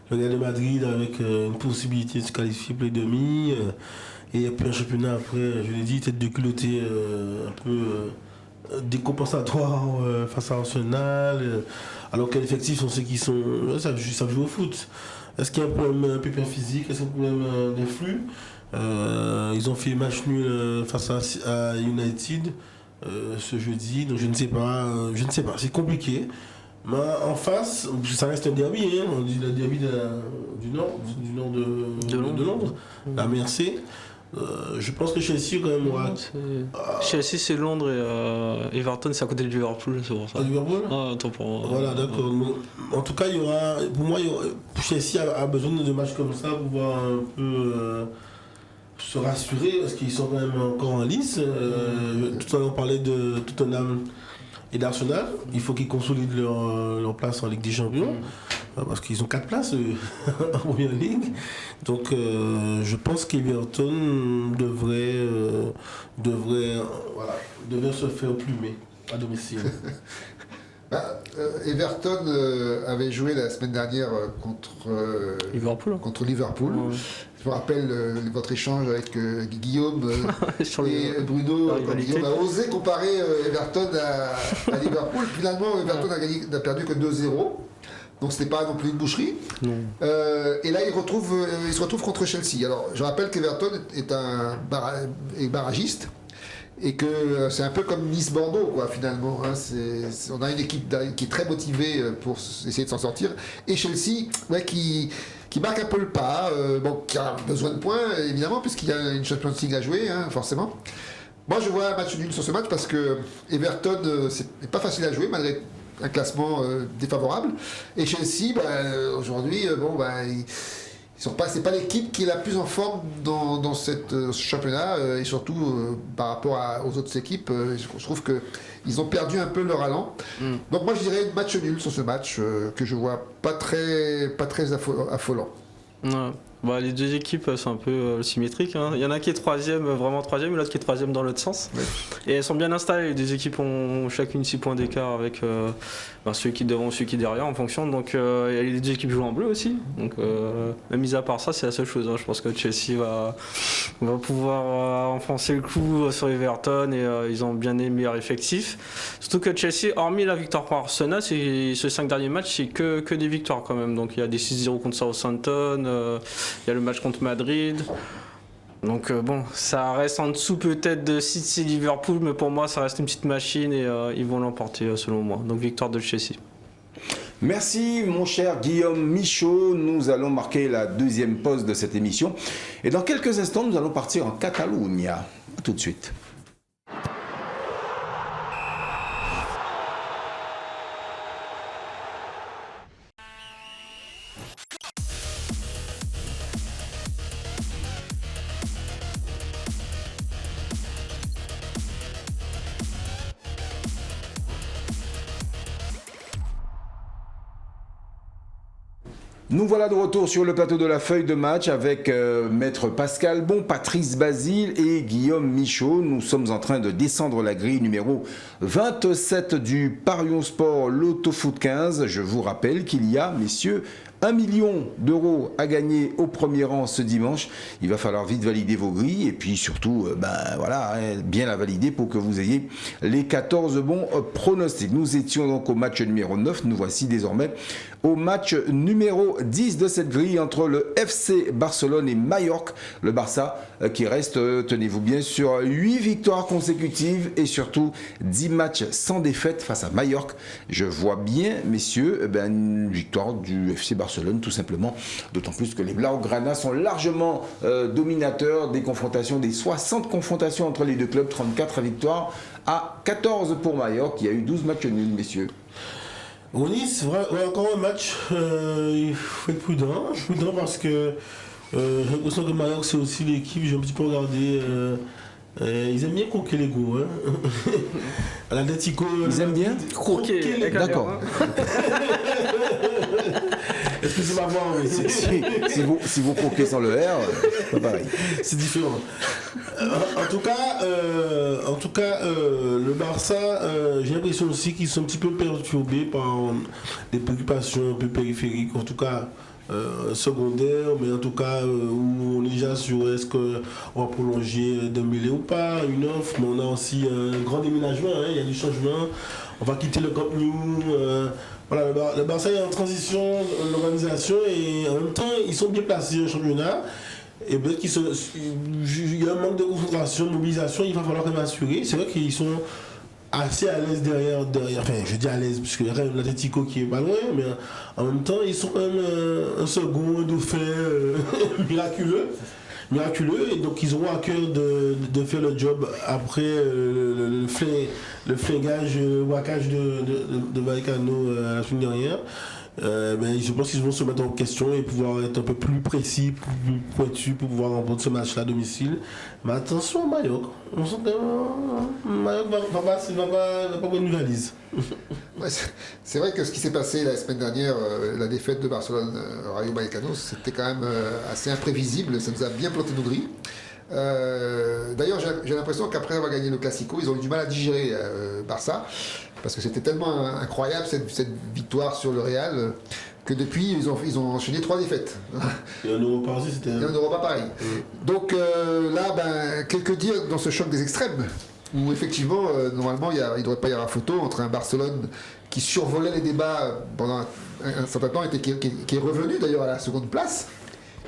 Real de Madrid, avec une possibilité de se qualifier pour les demi. Et puis un championnat après, je l'ai dit, tête de culotté un peu décompensatoire face à Arsenal, alors que l'effectif sont ceux qui savent jouer au foot. Est-ce qu'il y a un problème pépin physique? Est-ce qu'il y a un problème des flux? Ils ont fait match nul face à United ce jeudi, donc je ne sais pas, c'est compliqué. Mais en face, ça reste un derby, on dit le derby du nord de Londres, la Merseyside. Je pense que Chelsea quand même Chelsea c'est Londres et Everton c'est à côté de Liverpool, c'est pour ça. Liverpool attends pour... Voilà, d'accord. En tout cas, Chelsea a besoin de matchs comme ça pour pouvoir un peu se rassurer parce qu'ils sont quand même encore en lice. Tout à l'heure on parlait de Tottenham et d'Arsenal. Il faut qu'ils consolident leur place en Ligue des Champions. Parce qu'ils ont 4 places en Première Ligue. Donc je pense qu'Everton devrait se faire plumer à domicile. Everton avait joué la semaine dernière contre Liverpool. Ouais. Je me rappelle votre échange avec Guillaume et Bruno. Guillaume a osé comparer Everton à Liverpool. Finalement, Everton n'a perdu que 2-0. Donc c'était pas non plus une boucherie. Et là, il se retrouve contre Chelsea. Alors, je rappelle qu'Everton est barragiste. Et que c'est un peu comme Nice-Bordeaux, quoi, finalement. Hein. On a une équipe qui est très motivée pour essayer de s'en sortir. Et Chelsea, qui marque un peu le pas, qui a besoin de points, évidemment, puisqu'il y a une Champions League à jouer, hein, forcément. Moi, je vois un match nul sur ce match parce que Everton, c'est pas facile à jouer, malgré un classement défavorable. Et Chelsea, aujourd'hui, c'est pas l'équipe qui est la plus en forme dans ce championnat et surtout par rapport aux autres équipes. Je trouve qu'ils ont perdu un peu leur allant. Donc moi je dirais match nul sur ce match que je vois pas très affolant. Ouais. Les deux équipes sont un peu symétriques. Hein. Il y en a qui est vraiment troisième, et l'autre qui est troisième dans l'autre sens. Ouais. Et elles sont bien installées. Les deux équipes ont chacune 6 points d'écart avec celui qui est devant, celui qui est derrière en fonction. Donc les deux équipes jouent en bleu aussi. Donc même mis à part ça, c'est la seule chose. Hein. Je pense que Chelsea va pouvoir enfoncer le clou sur Everton et ils ont bien des meilleurs effectifs. Surtout que Chelsea, hormis la victoire par Arsenal, ce 5 derniers matchs, c'est que des victoires quand même. Donc il y a des 6-0 contre Southampton. Il y a le match contre Madrid. Donc ça reste en dessous peut-être de City Liverpool, mais pour moi ça reste une petite machine et ils vont l'emporter selon moi. Donc victoire de Chelsea. Merci mon cher Guillaume Michaud. Nous allons marquer la deuxième pause de cette émission. Et dans quelques instants, nous allons partir en Catalogne. A tout de suite. Nous voilà de retour sur le plateau de la feuille de match avec Maître Pascal Bon, Patrice Basile et Guillaume Michaud. Nous sommes en train de descendre la grille numéro 27 du Parion Sport Loto Foot 15. Je vous rappelle qu'il y a, messieurs, 1 million d'euros à gagner au premier rang ce dimanche. Il va falloir vite valider vos grilles et puis surtout, bien la valider pour que vous ayez les 14 bons pronostics. Nous étions donc au match numéro 9. Nous voici désormais au match numéro 10 de cette grille entre le FC Barcelone et Majorque. Le Barça qui reste, tenez-vous bien, sur 8 victoires consécutives et surtout 10 matchs sans défaite face à Majorque. Je vois bien, messieurs, une victoire du FC Barcelone tout simplement. D'autant plus que les Blaugrana sont largement dominateurs des confrontations, des 60 confrontations entre les deux clubs, 34 victoires à 14 pour Majorque. Il y a eu 12 matchs nuls, messieurs. Oui, c'est vrai, encore un match, il faut être prudent parce que j'ai l'impression que Majorque c'est aussi l'équipe, j'ai un petit peu regardé, ils aiment bien croquer les goûts. Hein. L'Atlético, ils aiment bien croquer, d'accord. Est-ce excusez ma voix, oui. Si vous croquez sans le R, c'est pas pareil. C'est différent. En tout cas, le Barça, j'ai l'impression aussi qu'ils sont un petit peu perturbés par des préoccupations un peu périphériques, en tout cas secondaires, mais en tout cas où on est déjà sur est-ce qu'on va prolonger d'un mêlée ou pas, une offre, mais on a aussi un grand déménagement, hein, il y a du changement, on va quitter le Camp Nou. Voilà, le Barça est en transition, l'organisation, et en même temps, ils sont bien placés au championnat. Et peut-être qu'il y a un manque de concentration, de mobilisation, il va falloir quand même assurer. C'est vrai qu'ils sont assez à l'aise derrière, enfin je dis à l'aise, parce qu'il y a quand même l'Atlético qui est pas loin, mais en même temps, ils sont quand même un second dauphin miraculeux, et donc ils auront à cœur de faire le job après le flingage, le braquage de Vallecano la semaine dernière. Mais je pense qu'ils vont se mettre en question et pouvoir être un peu plus précis, plus pointu pour pouvoir remporter ce match-là à domicile. Mais attention à Mallorca. On sent que Mallorca va pas prendre une valise. Ouais, c'est vrai que ce qui s'est passé la semaine dernière, la défaite de Barcelone Rayo Vallecano, c'était quand même assez imprévisible. Ça nous a bien planté nos grilles. D'ailleurs, j'ai l'impression qu'après avoir gagné le Classico, ils ont eu du mal à digérer Barça, parce que c'était tellement incroyable cette victoire sur le Real que depuis ils ont enchaîné 3 défaites. Et en Europa aussi, c'était. Et en Europa pareil. Donc là, que dire dans ce choc des extrêmes où effectivement, normalement, il ne devrait pas y avoir photo entre un Barcelone qui survolait les débats pendant un certain temps, qui est revenu d'ailleurs à la seconde place,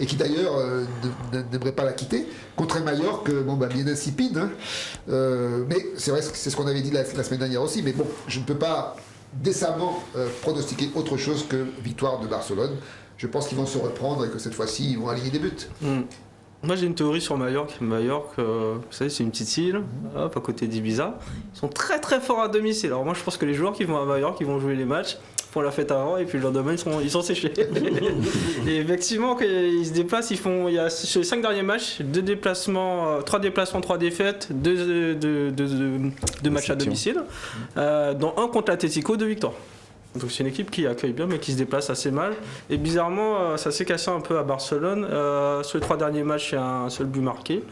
et qui d'ailleurs n'aimerait pas la quitter, contre un Mallorca bien insipide. Hein. Mais c'est vrai, c'est ce qu'on avait dit la semaine dernière aussi, mais bon, je ne peux pas décemment pronostiquer autre chose que victoire de Barcelone. Je pense qu'ils vont se reprendre et que cette fois-ci, ils vont aligner des buts. Moi j'ai une théorie sur Majorque. Majorque, vous savez, c'est une petite île, hop, à côté d'Ibiza. Ils sont très très forts à domicile. Alors moi je pense que les joueurs qui vont à Majorque, ils vont jouer les matchs, font la fête avant, et puis le lendemain ils sont séchés. Et effectivement, quand ils se déplacent, il y a sur les 5 derniers matchs, 3 déplacements, 3 défaites, 2 matchs à domicile, dont un contre l'Atlético, 2 victoires. Donc c'est une équipe qui accueille bien mais qui se déplace assez mal. Et bizarrement, ça s'est cassé un peu à Barcelone. Sur les 3 derniers matchs, il y a un seul but marqué,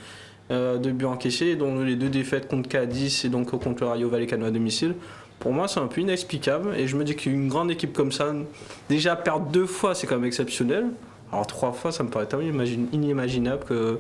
2 buts encaissés, dont les 2 défaites contre Cadiz et donc contre le Rayo Vallecano à domicile. Pour moi, c'est un peu inexplicable. Et je me dis qu'une grande équipe comme ça, déjà perdre 2 fois, c'est quand même exceptionnel. Alors 3 fois, ça me paraît tellement inimaginable que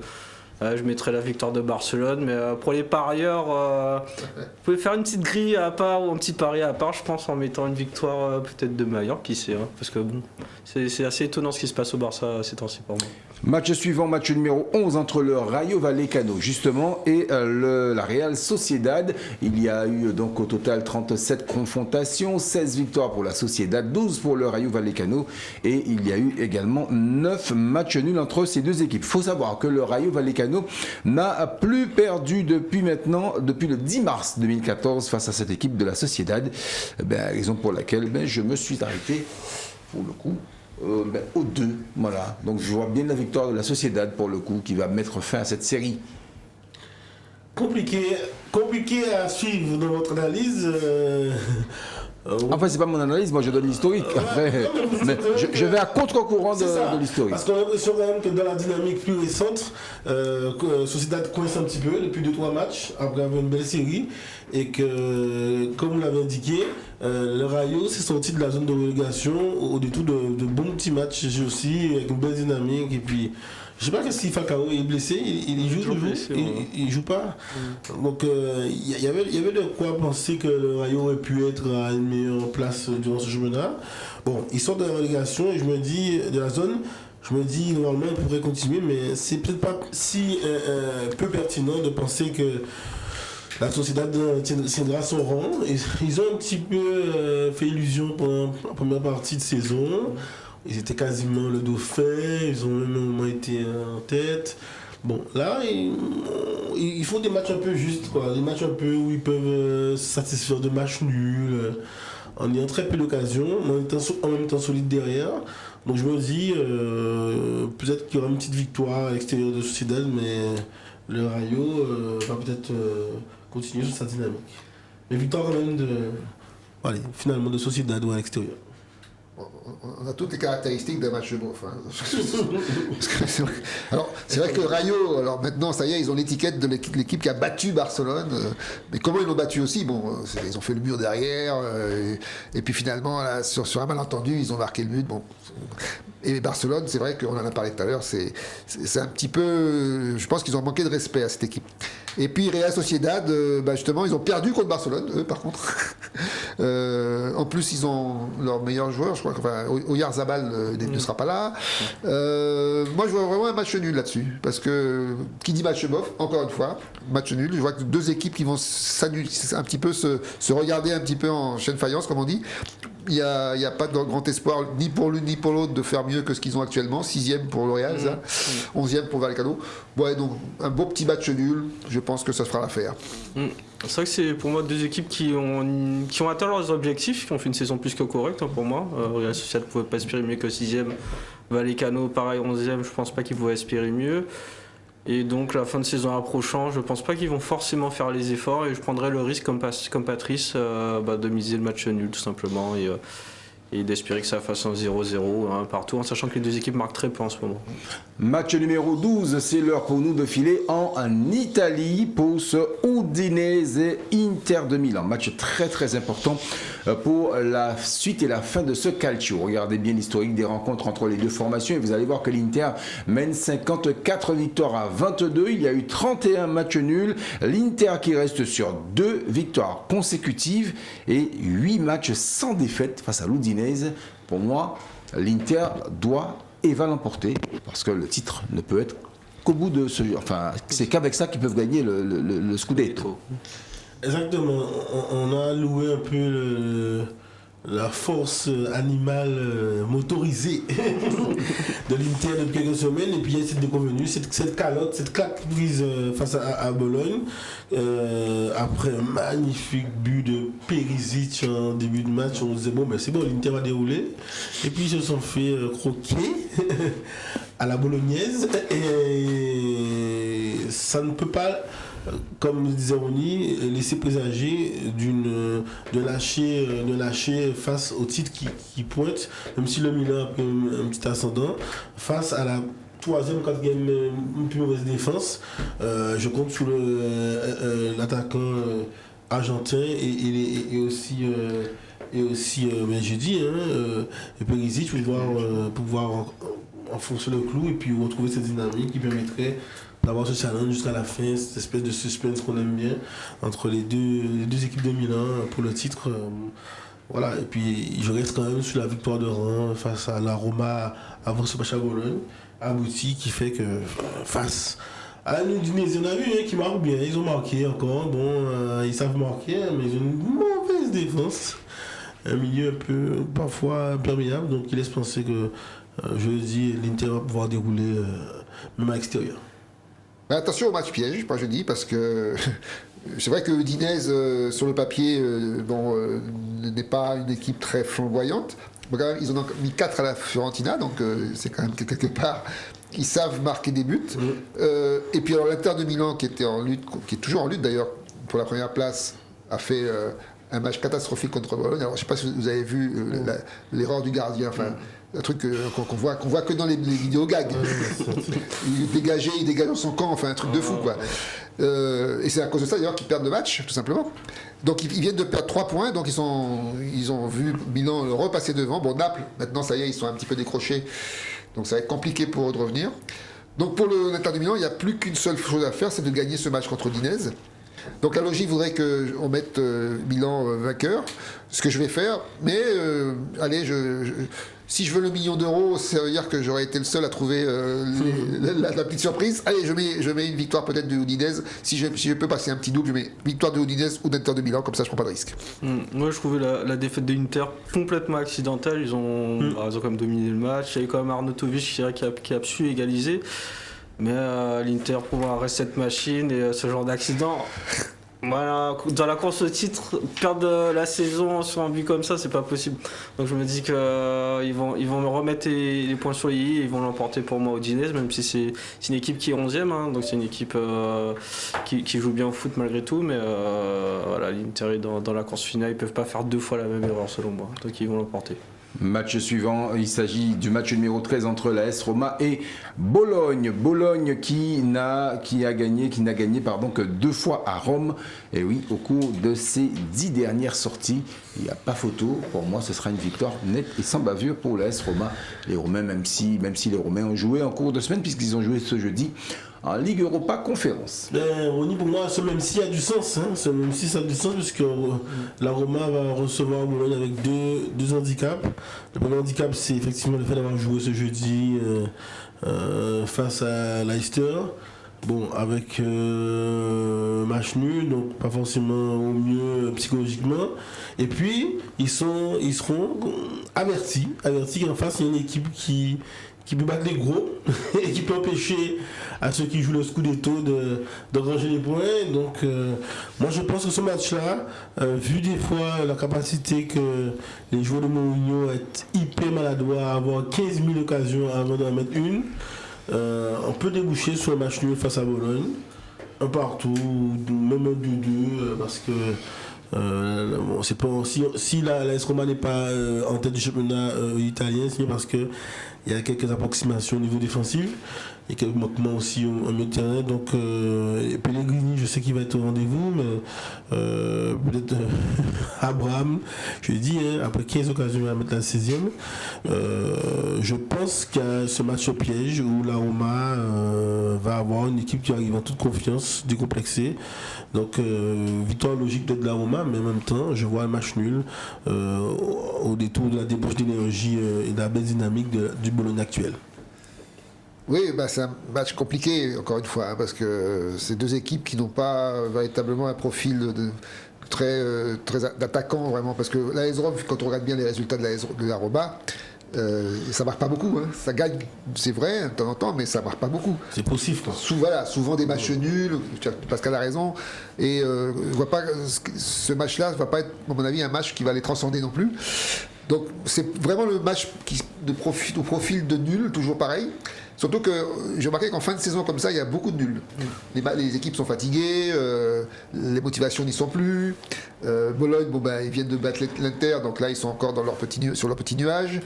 je mettrais la victoire de Barcelone. Mais pour les parieurs, vous pouvez faire une petite grille à part ou un petit pari à part, je pense, en mettant une victoire peut-être de Mallorca, qui sait. Hein, parce que bon, c'est assez étonnant ce qui se passe au Barça ces temps-ci pour moi. Match suivant, match numéro 11 entre le Rayo Vallecano justement et la Real Sociedad. Il y a eu donc au total 37 confrontations, 16 victoires pour la Sociedad, 12 pour le Rayo Vallecano, et il y a eu également 9 matchs nuls entre ces deux équipes. Il faut savoir que le Rayo Vallecano n'a plus perdu depuis le 10 mars 2014 face à cette équipe de la Sociedad, raison pour laquelle je me suis arrêté pour le coup au 2, voilà. Donc je vois bien la victoire de la Sociedad pour le coup qui va mettre fin à cette série. Compliqué à suivre dans votre analyse. Enfin, c'est pas mon analyse, moi je donne l'historique. Mais je vais à contre-courant de l'historique. Parce qu'on a l'impression quand même que dans la dynamique plus récente, Sociedad coince un petit peu depuis 2-3 matchs après avoir une belle série, et que, comme vous l'avez indiqué, le Rayo s'est sorti de la zone de relégation au détour de bons petits matchs aussi, avec une belle dynamique. Et puis, je sais pas si Falcao est blessé, il joue toujours, il joue pas. Donc il y avait de quoi penser que le Rayo aurait pu être à une meilleure place durant ce championnat. Bon, ils sortent de la relégation et je me dis, de la zone, je me dis normalement ils pourraient continuer, mais c'est peut-être pas si peu pertinent de penser que la Sociedad tiendra son rang. Ils ont un petit peu fait illusion pendant la première partie de saison. Ils étaient quasiment le dauphin, ils ont même été en tête. Bon, là, ils font des matchs un peu justes, quoi. Des matchs un peu où ils peuvent se satisfaire de matchs nuls, en ayant très peu d'occasions, en même temps solide derrière. Donc je me dis, peut-être qu'il y aura une petite victoire à l'extérieur de Sociedad, mais le Rayo va peut-être continuer sur sa dynamique. Mais victoire quand même finalement de Sociedad ou à l'extérieur. on a toutes les caractéristiques d'un match de beauf. Hein. Alors, c'est vrai que Rayo, alors maintenant, ça y est, ils ont l'étiquette de l'équipe qui a battu Barcelone. Mais comment ils l'ont battu aussi? Bon, ils ont fait le mur derrière. Et puis finalement, là, sur un malentendu, ils ont marqué le but. Bon. Et Barcelone, c'est vrai qu'on en a parlé tout à l'heure, c'est un petit peu... Je pense qu'ils ont manqué de respect à cette équipe. Et puis Real Sociedad, justement, ils ont perdu contre Barcelone, eux, par contre. En plus, ils ont leur meilleur joueur, je crois que Oyarzabal ne sera pas là. Moi, je vois vraiment un match nul là-dessus. Parce que, qui dit match bof, encore une fois, match nul. Je vois que deux équipes qui vont un petit peu se regarder un petit peu en chaîne faïence, comme on dit. Il n'y a pas de grand espoir, ni pour l'une ni pour l'autre, de faire mieux que ce qu'ils ont actuellement. 6e pour L'Oréal, 11e pour Vallecano. Ouais, donc un beau petit match nul, je pense que ça fera l'affaire. C'est vrai que c'est pour moi deux équipes qui ont atteint leurs objectifs, qui ont fait une saison plus que correcte pour moi. Real Sociedad ne pouvait pas espérer mieux que 6e. Vallecano, pareil, 11e, je pense pas qu'ils pouvaient espérer mieux. Et donc la fin de saison approchant, je pense pas qu'ils vont forcément faire les efforts et je prendrais le risque comme Patrice de miser le match nul tout simplement et d'espérer que ça fasse un 0-0 partout en sachant que les deux équipes marquent très peu en ce moment. Match numéro 12, c'est l'heure pour nous de filer en Italie pour ce Udinese Inter de Milan. Match très très important pour la suite et la fin de ce calcio. Regardez bien l'historique des rencontres entre les deux formations et vous allez voir que l'Inter mène 54 victoires à 22. Il y a eu 31 matchs nuls. L'Inter qui reste sur 2 victoires consécutives et 8 matchs sans défaite face à l'Udinese. Pour moi, l'Inter doit et va l'emporter parce que le titre ne peut être qu'au bout de ce... Enfin, c'est qu'avec ça qu'ils peuvent gagner le Scudetto. Exactement. On a loué un peu la force animale motorisée de l'Inter depuis quelques semaines et puis il y a cette déconvenue, cette calotte, cette claque prise face à Bologne après un magnifique but de Perisic en début de match. On se disait bon, c'est bon, l'Inter va dérouler et puis ils se sont fait croquer à la bolognaise et ça ne peut pas, comme le disait Ronny, laisser présager de lâcher face au titre qui pointe, même si le Milan a pris un petit ascendant, face à la 3e, 4e plus mauvaise défense. Je compte sur l'attaquant argentin et aussi j'ai dit, Perisic pour pouvoir enfoncer le clou et puis retrouver cette dynamique qui permettrait d'avoir ce challenge jusqu'à la fin, cette espèce de suspense qu'on aime bien entre les deux équipes de Milan pour le titre. Voilà, et puis je reste quand même sur la victoire de Reims face à la Roma avant ce match à Bologne, abouti, qui fait que face à l'Udinese, on a vu qui marquent bien, ils ont marqué encore, ils savent marquer, mais ils ont une mauvaise défense, un milieu un peu parfois imperméable, donc il laisse penser que jeudi l'Inter va pouvoir dérouler même à l'extérieur. Mais attention au match piège, pas jeudi, parce que c'est vrai que Udinese, sur le papier, n'est pas une équipe très flamboyante. Mais quand même, ils en ont mis 4 à la Fiorentina, donc c'est quand même que quelque part, ils savent marquer des buts. Et puis alors l'Inter de Milan, qui est toujours en lutte d'ailleurs pour la première place, a fait un match catastrophique contre Bologne. Alors je ne sais pas si vous avez vu l'erreur du gardien. Enfin, un truc qu'on voit que dans les vidéos gags. Il dégage dans son camp, enfin un truc de fou quoi. Et c'est à cause de ça d'ailleurs qu'ils perdent le match, tout simplement. Donc ils viennent de perdre 3 points, donc ils ont vu Milan repasser devant. Bon, Naples, maintenant ça y est, ils sont un petit peu décrochés, donc ça va être compliqué pour eux de revenir. Donc pour l'Inter de Milan, il n'y a plus qu'une seule chose à faire, c'est de gagner ce match contre Udinese. Donc la logique voudrait qu'on mette Milan vainqueur, ce que je vais faire, mais allez, si je veux le million d'euros, ça veut dire que j'aurais été le seul à trouver la petite surprise. Allez, je mets une victoire peut-être de Udinese. Si je peux passer un petit double, je mets victoire de Udinese ou d'Inter de Milan, comme ça je prends pas de risque. Moi je trouvais la défaite de Inter complètement accidentelle. Ils ont quand même dominé le match. Il y a eu quand même Arnautovic qui a su égaliser. Mais l'Inter reste cette machine et ce genre d'accident. Voilà, dans la course au titre, perdre la saison sur un but comme ça, c'est pas possible. Donc je me dis qu'ils vont remettre les points sur les i et ils vont l'emporter pour moi au Udinese, même si c'est une équipe qui est 11e, donc c'est une équipe qui joue bien au foot malgré tout. Mais voilà, l'Inter est dans la course finale, ils peuvent pas faire 2 fois la même erreur selon moi, donc ils vont l'emporter. Match suivant, il s'agit du match numéro 13 entre l'AS Roma et Bologne. Bologne qui n'a gagné que 2 fois à Rome. Et oui, au cours de ses 10 dernières sorties, il n'y a pas photo. Pour moi, ce sera une victoire nette et sans bavure pour l'AS Roma. Les Romains, même si les Romains ont joué en cours de semaine, puisqu'ils ont joué ce jeudi en Ligue Europa Conférence. Ronny, pour moi, ce même si a du sens, même si ça a du sens, puisque la Roma va recevoir Bologne avec deux handicaps. Le premier handicap, c'est effectivement le fait d'avoir joué ce jeudi face à Leicester. Bon, avec match nul, donc pas forcément au mieux psychologiquement. Et puis, ils seront avertis qu'en face, il y a une équipe qui peut battre les gros et qui peut empêcher à ceux qui jouent le Scudetto d'engranger les points. Donc, moi, je pense que ce match-là, vu des fois la capacité que les joueurs de Mourinho être hyper maladroits, avoir 15 000 occasions avant d'en mettre une, on peut déboucher sur un match nul face à Bologne, un partout, même un 2-2, parce que c'est pas, si la AS Roma n'est pas en tête du championnat italien, c'est parce que il y a quelques approximations au niveau défensif et quelques manquements aussi au milieu de terrain. Donc Pellegrini, je sais qu'il va être au rendez-vous, mais peut-être Abraham, je l'ai dit, après 15 occasions, il va mettre la 16e. Je pense qu'il y a ce match au piège où la Roma va avoir une équipe qui arrive en toute confiance, décomplexée. Donc victoire logique de la Roma, mais en même temps, je vois un match nul au détour de la débauche d'énergie et de la belle dynamique du Bologne actuel. Oui, c'est un match compliqué, encore une fois, parce que c'est deux équipes qui n'ont pas véritablement un profil très d'attaquant, vraiment, parce que l'AS Rome, quand on regarde bien les résultats de la Roma, ça marque pas beaucoup, ça gagne, c'est vrai, de temps en temps, mais ça marque pas beaucoup. C'est possible, quoi. Souvent des matchs nuls, Pascal a raison, et je vois pas, ce match-là ne va pas être, à mon avis, un match qui va les transcender non plus. Donc c'est vraiment le match au profil de nul, toujours pareil. Surtout que j'ai remarqué qu'en fin de saison comme ça, il y a beaucoup de nuls. Les équipes sont fatiguées, les motivations n'y sont plus. Bologne, ils viennent de battre l'Inter, donc là ils sont encore sur leur petit nuage.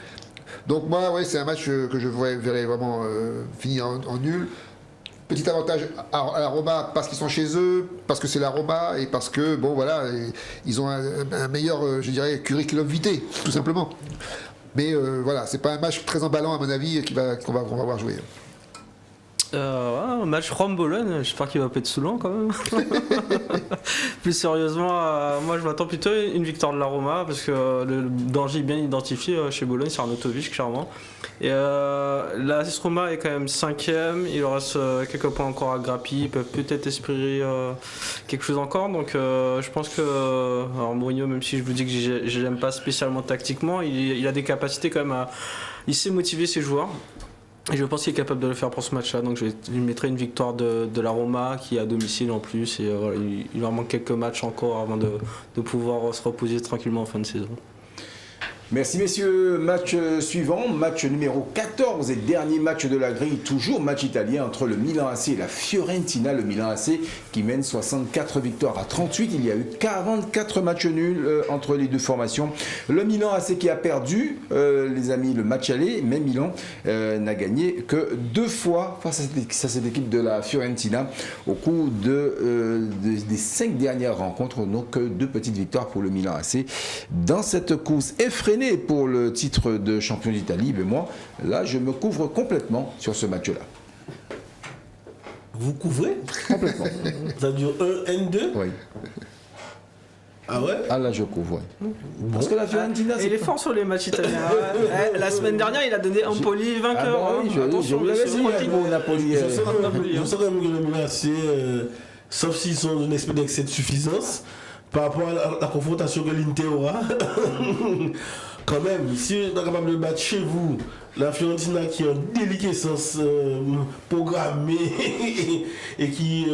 Donc moi, c'est un match que je verrais vraiment finir en nul. Petit avantage à la Roma parce qu'ils sont chez eux, parce que c'est la Roma et parce que ils ont un meilleur, je dirais, curriculum vitae, tout simplement. Mais c'est pas un match très emballant à mon avis qu'on va voir jouer. Un match Rome-Bologne, j'espère qu'il va pas être saoulant quand même. Plus sérieusement, moi je m'attends plutôt à une victoire de la Roma parce que le danger est bien identifié chez Bologne, c'est Arnautovic clairement. Et la AS Roma est quand même 5ème, il leur reste quelques points encore à grappiller, ils peuvent peut-être espérer quelque chose encore. Donc je pense que alors Mourinho, même si je vous dis que je l'aime pas spécialement tactiquement, il a des capacités quand même il sait motiver ses joueurs. Et je pense qu'il est capable de le faire pour ce match-là, donc je lui mettrai une victoire de la Roma qui est à domicile en plus. Et il leur manque quelques matchs encore avant de pouvoir se reposer tranquillement en fin de saison. Merci messieurs, match suivant, match numéro 14 et dernier match de la grille, toujours match italien entre le Milan AC et la Fiorentina. Le Milan AC qui mène 64 victoires à 38, il y a eu 44 matchs nuls entre les deux formations. Le Milan AC qui a perdu, les amis, le match aller, mais Milan n'a gagné que 2 fois face à cette équipe de la Fiorentina au cours des 5 dernières rencontres. Donc 2 petites victoires pour le Milan AC dans cette course effrénée pour le titre de champion d'Italie. Mais moi, là, je me couvre complètement sur ce match-là. Vous couvrez Complètement. Ça dure 1 N2 Oui. Ah ouais? Ah là, je couvre, oui. Parce que la Fiorentina, il est fort sur les matchs italiens. La semaine dernière, il a donné Empoli vainqueur. Ah bah oui, je vous l'avais dit, Napoli. Je sens quand même que le Milan AC, sauf s'ils sont d'une espèce d'excès de suffisance, par rapport à la confrontation que l'Inter aura, quand même, si vous êtes capable de battre chez vous la Fiorentina qui est en déliquescence programmée et qui,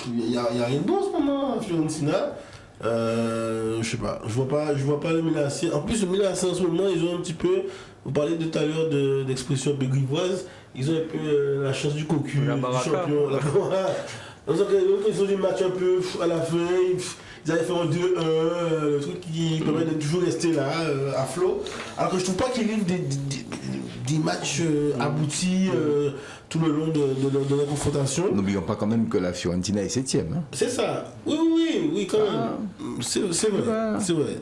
il n'y a rien de bon en ce moment, la Fiorentina. Je sais pas, je vois pas le Milan AC. En plus, le Milan AC en ce moment, ils ont un petit peu, vous parlez tout à l'heure d'expression un peu grivoise, ils ont un peu la chance du cocu, du champion. Donc, ils ont des matchs un peu à la fin. ils avaient fait un 2-1, le truc qui permet de toujours rester là, à flot. Alors que je trouve pas qu'ils livrent des matchs aboutis tout le long de la confrontation. N'oublions pas quand même que la Fiorentina est 7ème. Hein. C'est ça. Oui, quand même. C'est vrai.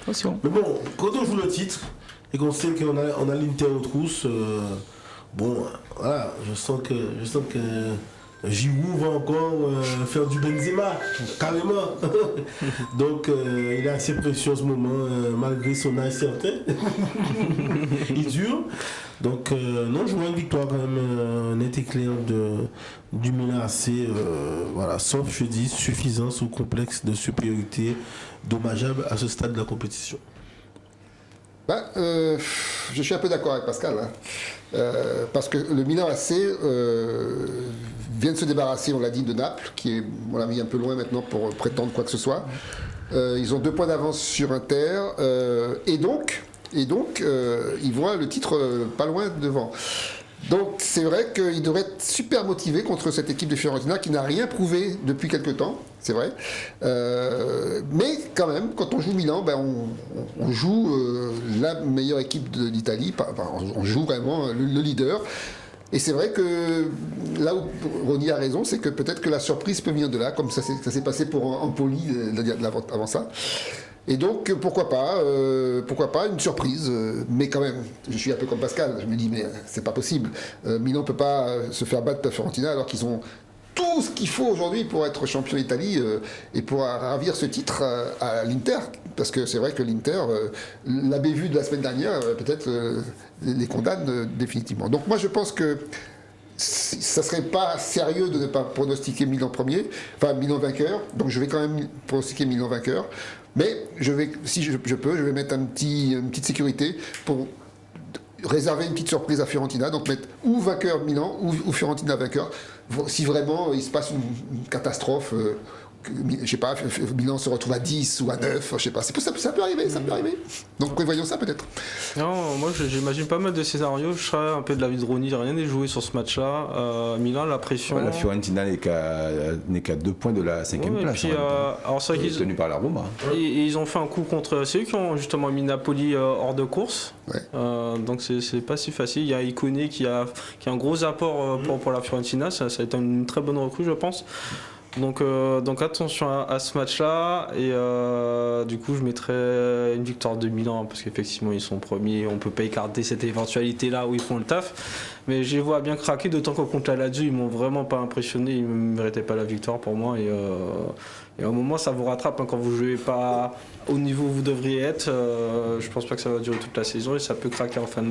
Attention. Mais bon, quand on joue le titre et qu'on sait qu'on a l'Inter aux trousses, bon, voilà, je sens que Giroud va encore faire du Benzema, carrément. Donc il est assez précieux en ce moment, malgré son âge certain. Il dure. Donc non, je vois une victoire quand même nette et claire du Milan AC, voilà, sauf je dis suffisance ou complexe de supériorité dommageable à ce stade de la compétition. Je suis un peu d'accord avec Pascal, hein. Parce que le Milan AC vient de se débarrasser, on l'a dit, de Naples, qui est, on l'a mis un peu loin maintenant pour prétendre quoi que ce soit. Ils ont 2 points d'avance sur Inter, et donc ils voient le titre pas loin devant. Donc c'est vrai qu'ils devraient être super motivés contre cette équipe de Fiorentina qui n'a rien prouvé depuis quelques temps, c'est vrai. Mais quand même, quand on joue Milan, on joue la meilleure équipe d'Italie, on joue vraiment le leader. Et c'est vrai que là où Ronny a raison, c'est que peut-être que la surprise peut venir de là, comme ça s'est passé pour Empoli avant ça. Et donc, pourquoi pas une surprise, mais quand même, je suis un peu comme Pascal, je me dis, mais c'est pas possible. Milan ne peut pas se faire battre par Fiorentina alors qu'ils ont tout ce qu'il faut aujourd'hui pour être champion d'Italie et pour ravir ce titre à l'Inter. Parce que c'est vrai que l'Inter, la bévue de la semaine dernière, peut-être les condamne définitivement. Donc moi, je pense que ça serait pas sérieux de ne pas pronostiquer Milan premier, enfin Milan vainqueur, donc je vais quand même pronostiquer Milan vainqueur, mais si je peux, je vais mettre une petite sécurité pour réserver une petite surprise à Fiorentina, donc mettre ou vainqueur Milan ou Fiorentina vainqueur, si vraiment il se passe une catastrophe, je sais pas, Milan se retrouve à 10 ou à 9, je sais pas, ça peut arriver, Donc prévoyons ça peut-être. Non, moi j'imagine pas mal de scénarios, je serais un peu de l'avis de Ronny, rien n'est joué sur ce match-là. Milan, la pression. Ouais, la Fiorentina n'est qu'à 2 points de la 5e place. Puis, alors c'est vrai qu'ils tenu par la Roma. Ils ont fait un coup contre ceux qui ont justement mis Napoli hors de course. Ouais. Donc c'est pas si facile. Il y a Icone qui a un gros apport pour la Fiorentina, ça a été une très bonne recrue je pense. Donc attention à ce match-là et du coup je mettrais une victoire de Milan parce qu'effectivement ils sont premiers, on peut pas écarter cette éventualité-là où ils font le taf, mais je les vois bien craquer, d'autant qu'au contre la Lazio ils m'ont vraiment pas impressionné, ils ne méritaient pas la victoire pour moi et à un moment ça vous rattrape hein, quand vous jouez pas au niveau où vous devriez être, je pense pas que ça va durer toute la saison et ça peut craquer en fin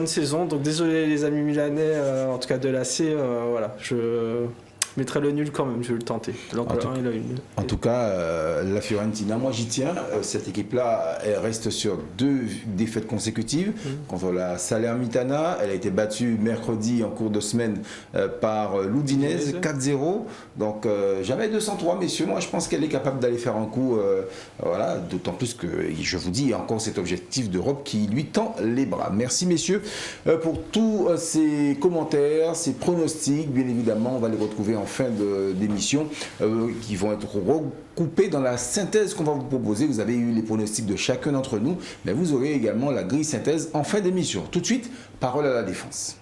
de saison, donc désolé les amis milanais, en tout cas de l'AC, voilà, je mettrais le nul quand même, je vais le tenter. En tout cas, la Fiorentina, moi j'y tiens. Cette équipe-là, elle reste sur 2 défaites consécutives contre la Salernitana. Elle a été battue mercredi en cours de semaine par l'Udinese 4-0. Donc jamais 203, messieurs. Moi je pense qu'elle est capable d'aller faire un coup. Voilà, d'autant plus que je vous dis encore cet objectif d'Europe qui lui tend les bras. Merci messieurs pour tous ces commentaires, ces pronostics. Bien évidemment, on va les retrouver en fin d'émission qui vont être recoupés dans la synthèse qu'on va vous proposer. Vous avez eu les pronostics de chacun d'entre nous, mais vous aurez également la grille synthèse en fin d'émission. Tout de suite, parole à la défense.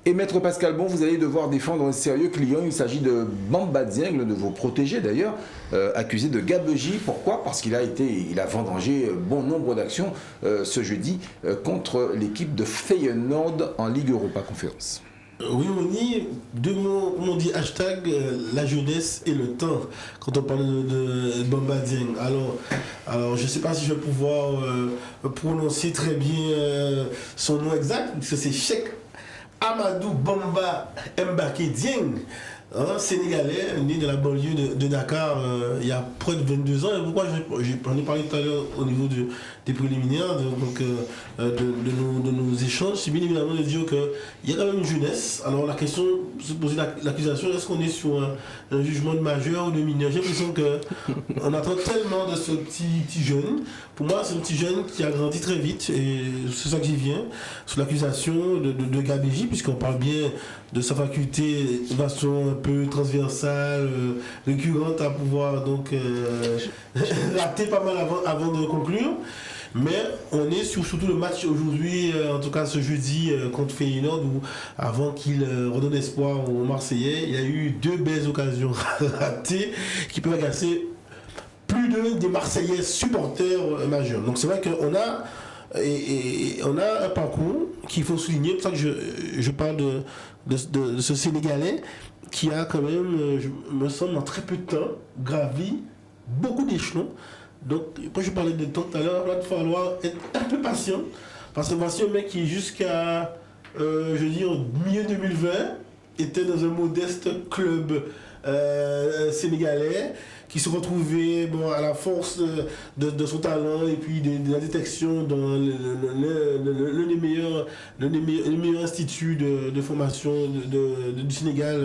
Et Maître Pascal Bon, vous allez devoir défendre un sérieux client. Il s'agit de Bamba Dieng, l'un de vos protégés d'ailleurs, accusé de gabegie. Pourquoi? Parce qu'il a vendangé bon nombre d'actions ce jeudi contre l'équipe de Feyenoord en Ligue Europa Conférence. Oui, on dit 2 mots, on dit hashtag la jeunesse et le temps quand on parle de Bamba Dieng. Alors je ne sais pas si je vais pouvoir prononcer très bien son nom exact, parce que c'est Cheikh Amadou Bamba Mbaké Dieng. un Sénégalais né de la banlieue de Dakar il y a près de 22 ans. Et pourquoi j'en ai parlé tout à l'heure au niveau des préliminaires, de nos échanges, c'est bien évidemment de dire qu'il y a quand même une jeunesse. Alors la question, se poser l'accusation, est-ce qu'on est sur un jugement de majeur ou de mineur? J'ai l'impression qu'on attend tellement de ce petit jeune. Pour moi, c'est un petit jeune qui a grandi très vite, et c'est ça que j'y viens, sur l'accusation de Gabéji, puisqu'on parle bien de sa faculté de façon un peu transversale, récurrente, à pouvoir donc rater pas mal avant de conclure. Mais on est surtout le match aujourd'hui, en tout cas ce jeudi contre Feyenoord, où avant qu'il redonne espoir aux Marseillais, il y a eu 2 belles occasions ratées qui peuvent agacer plus des Marseillais supporters majeurs. Donc c'est vrai qu'on a on a un parcours qu'il faut souligner. C'est pour ça que je parle de ce Sénégalais qui a quand même, me semble, en très peu de temps, gravi beaucoup d'échelons. Donc, quand je parlais de temps tout à l'heure, il va falloir être un peu patient. Parce que voici un mec qui, jusqu'à, milieu 2020, était dans un modeste club sénégalais, qui se retrouvait à la force de son talent et puis de la détection dans l'un des meilleurs instituts de formation du Sénégal,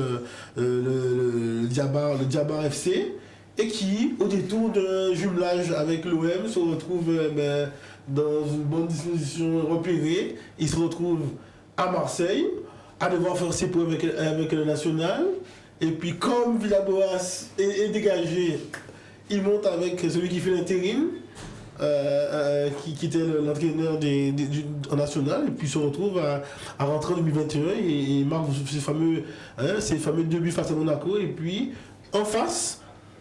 le Diabar FC, et qui, au détour d'un jumelage avec l'OM, se retrouve dans une bonne disposition repérée. Il se retrouve à Marseille, à devoir faire ses preuves avec le national. Et puis comme Villas-Boas est dégagé, il monte avec celui qui fait l'intérim, qui était l'entraîneur en national, et puis se retrouve à rentrer en 2021 et marque ces fameux 2 buts face à Monaco. Et puis en face,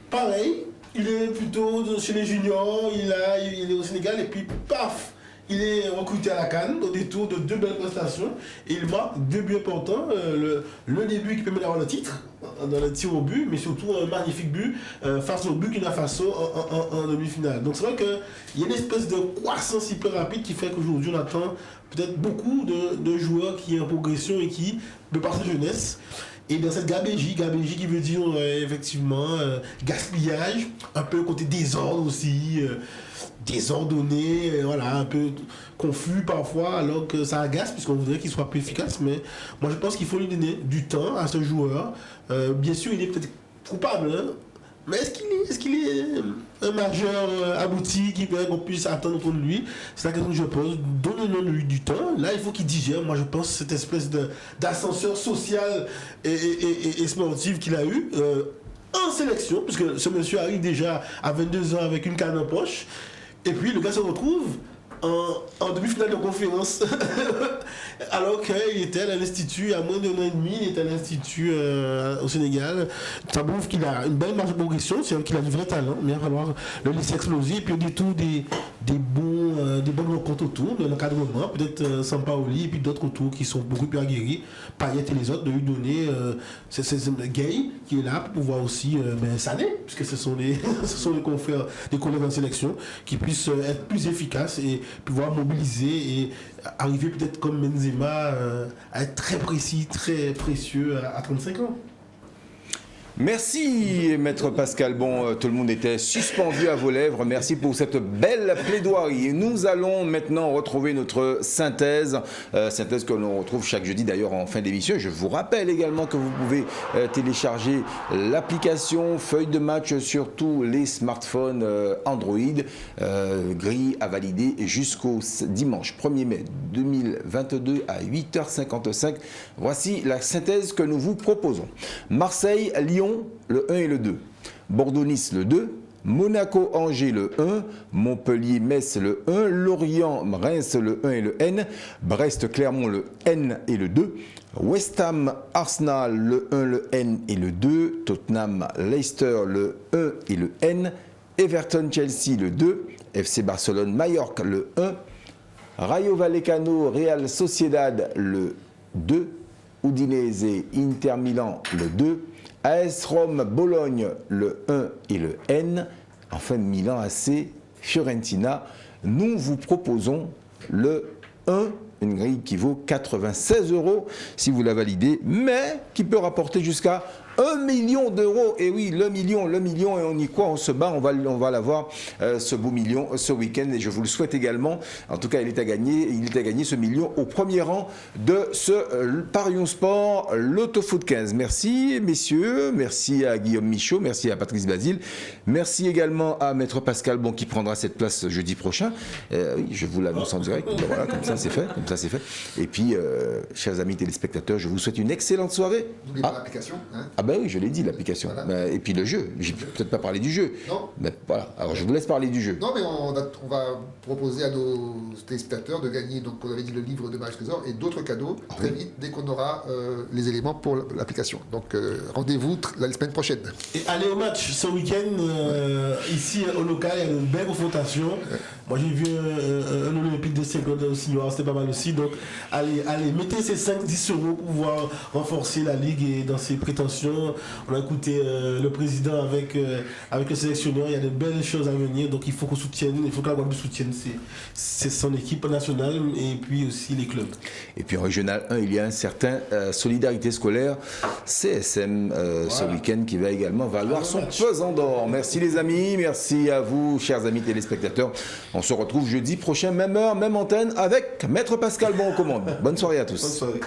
pareil, il est plutôt chez les juniors, il est au Sénégal, et puis paf, il est recruté à la CAN au détour de 2 belles prestations, et il marque 2 buts importants. Le début qui permet d'avoir le titre dans le tir au but, mais surtout un magnifique but face au Burkina Faso en demi-finale. Donc c'est vrai qu'il y a une espèce de croissance hyper rapide qui fait qu'aujourd'hui on attend peut-être beaucoup de joueurs qui sont en progression et qui, de par sa jeunesse, et dans cette Gabéji qui veut dire effectivement gaspillage, un peu côté désordre aussi, désordonné, voilà, un peu confus parfois, alors que ça agace puisqu'on voudrait qu'il soit plus efficace. Mais moi je pense qu'il faut lui donner du temps à ce joueur. Bien sûr, il est peut-être coupable, hein, mais est-ce qu'il est un majeur abouti qui veut qu'on puisse attendre autour de lui? C'est la question que je pose. Donnons-lui du temps. Là, il faut qu'il digère, moi je pense, cette espèce d'ascenseur social et sportif qu'il a eu en sélection, puisque ce monsieur arrive déjà à 22 ans avec une canne en poche, et puis le gars se retrouve en demi-finale de conférence alors qu'il était à l'Institut à moins d'1 an et demi. Il était à l'Institut au Sénégal. Ça prouve qu'il a une belle marge de progression, c'est-à-dire qu'il a du vrai talent, mais il va falloir le laisser exploser. Et puis du tout des bonnes rencontres autour de l'encadrement, peut-être Sampaoli et puis d'autres autour qui sont beaucoup plus aguerris, Payet et les autres, de lui donner c'est Gay qui est là pour pouvoir aussi s'aller, puisque ce sont les confrères, des collègues en sélection, qui puissent être plus efficaces et pouvoir mobiliser et arriver peut-être comme Benzema à être très précis, très précieux à 35 ans. Merci, Maître Pascal. Bon, tout le monde était suspendu à vos lèvres. Merci pour cette belle plaidoirie. Nous allons maintenant retrouver notre synthèse que l'on retrouve chaque jeudi d'ailleurs en fin d'émission. Je vous rappelle également que vous pouvez télécharger l'application Feuille de match sur tous les smartphones Android. Grille à valider jusqu'au dimanche 1er mai 2022 à 8h55. Voici la synthèse que nous vous proposons. Marseille, Lyon, le 1 et le 2. Bordeaux-Nice, le 2. Monaco-Angers, le 1. Montpellier-Metz, le 1. Lorient-Reims, le 1 et le N. Brest-Clermont, le N et le 2. West Ham-Arsenal, le 1, le N et le 2. Tottenham-Leicester, le 1 et le N. Everton-Chelsea, le 2. FC Barcelone-Mallorca, le 1. Rayo Vallecano-Real Sociedad, le 2. Udinese-Inter Milan, le 2. AS Rome-Bologne, le 1 et le N. Enfin, Milan AC, Fiorentina. Nous vous proposons le 1, une grille qui vaut 96 € si vous la validez, mais qui peut rapporter jusqu'à 1 million d'euros. Et oui, le million, et on y croit, on se bat, on va l'avoir, ce beau million, ce week-end. Et je vous le souhaite également. En tout cas, il est à gagner ce million au premier rang de ce Parions Sport l'Autofoot 15. Merci, messieurs. Merci à Guillaume Michaud. Merci à Patrice Basile. Merci également à Maître Pascal Bon qui prendra cette place jeudi prochain. Oui, je vous l'annonce en direct. Voilà, comme ça, c'est fait. Et puis, chers amis téléspectateurs, je vous souhaite une excellente soirée. N'oubliez pas l'application. Hein. Ah ben oui, je l'ai dit, l'application. Voilà. Et puis le jeu. J'ai peut-être pas parlé du jeu. Non. Mais voilà. Alors je vous laisse parler du jeu. Non, mais on va proposer à nos téléspectateurs de gagner, donc on avait dit le livre de Marius Trésor et d'autres cadeaux très vite dès qu'on aura les éléments pour l'application. Donc rendez-vous la semaine prochaine. Et allez au match ce week-end, ici au local, il y a une belle confrontation. Moi j'ai vu un Olympique de 50 aussi, c'était pas mal aussi. Donc allez, mettez ces 5-10 euros pour pouvoir renforcer la Ligue et dans ses prétentions. On a écouté le président avec le sélectionneur, il y a de belles choses à venir, donc il faut qu'on soutienne, il faut que la Guadeloupe soutienne son équipe nationale et puis aussi les clubs. Et puis en Régional 1, il y a un certain Solidarité Scolaire CSM ce week-end qui va également valoir son pesant d'or. Merci les amis, merci à vous chers amis téléspectateurs. On se retrouve jeudi prochain, même heure, même antenne avec Maître Pascal Bon aux commandes. Bonne soirée à tous. Bonne soirée.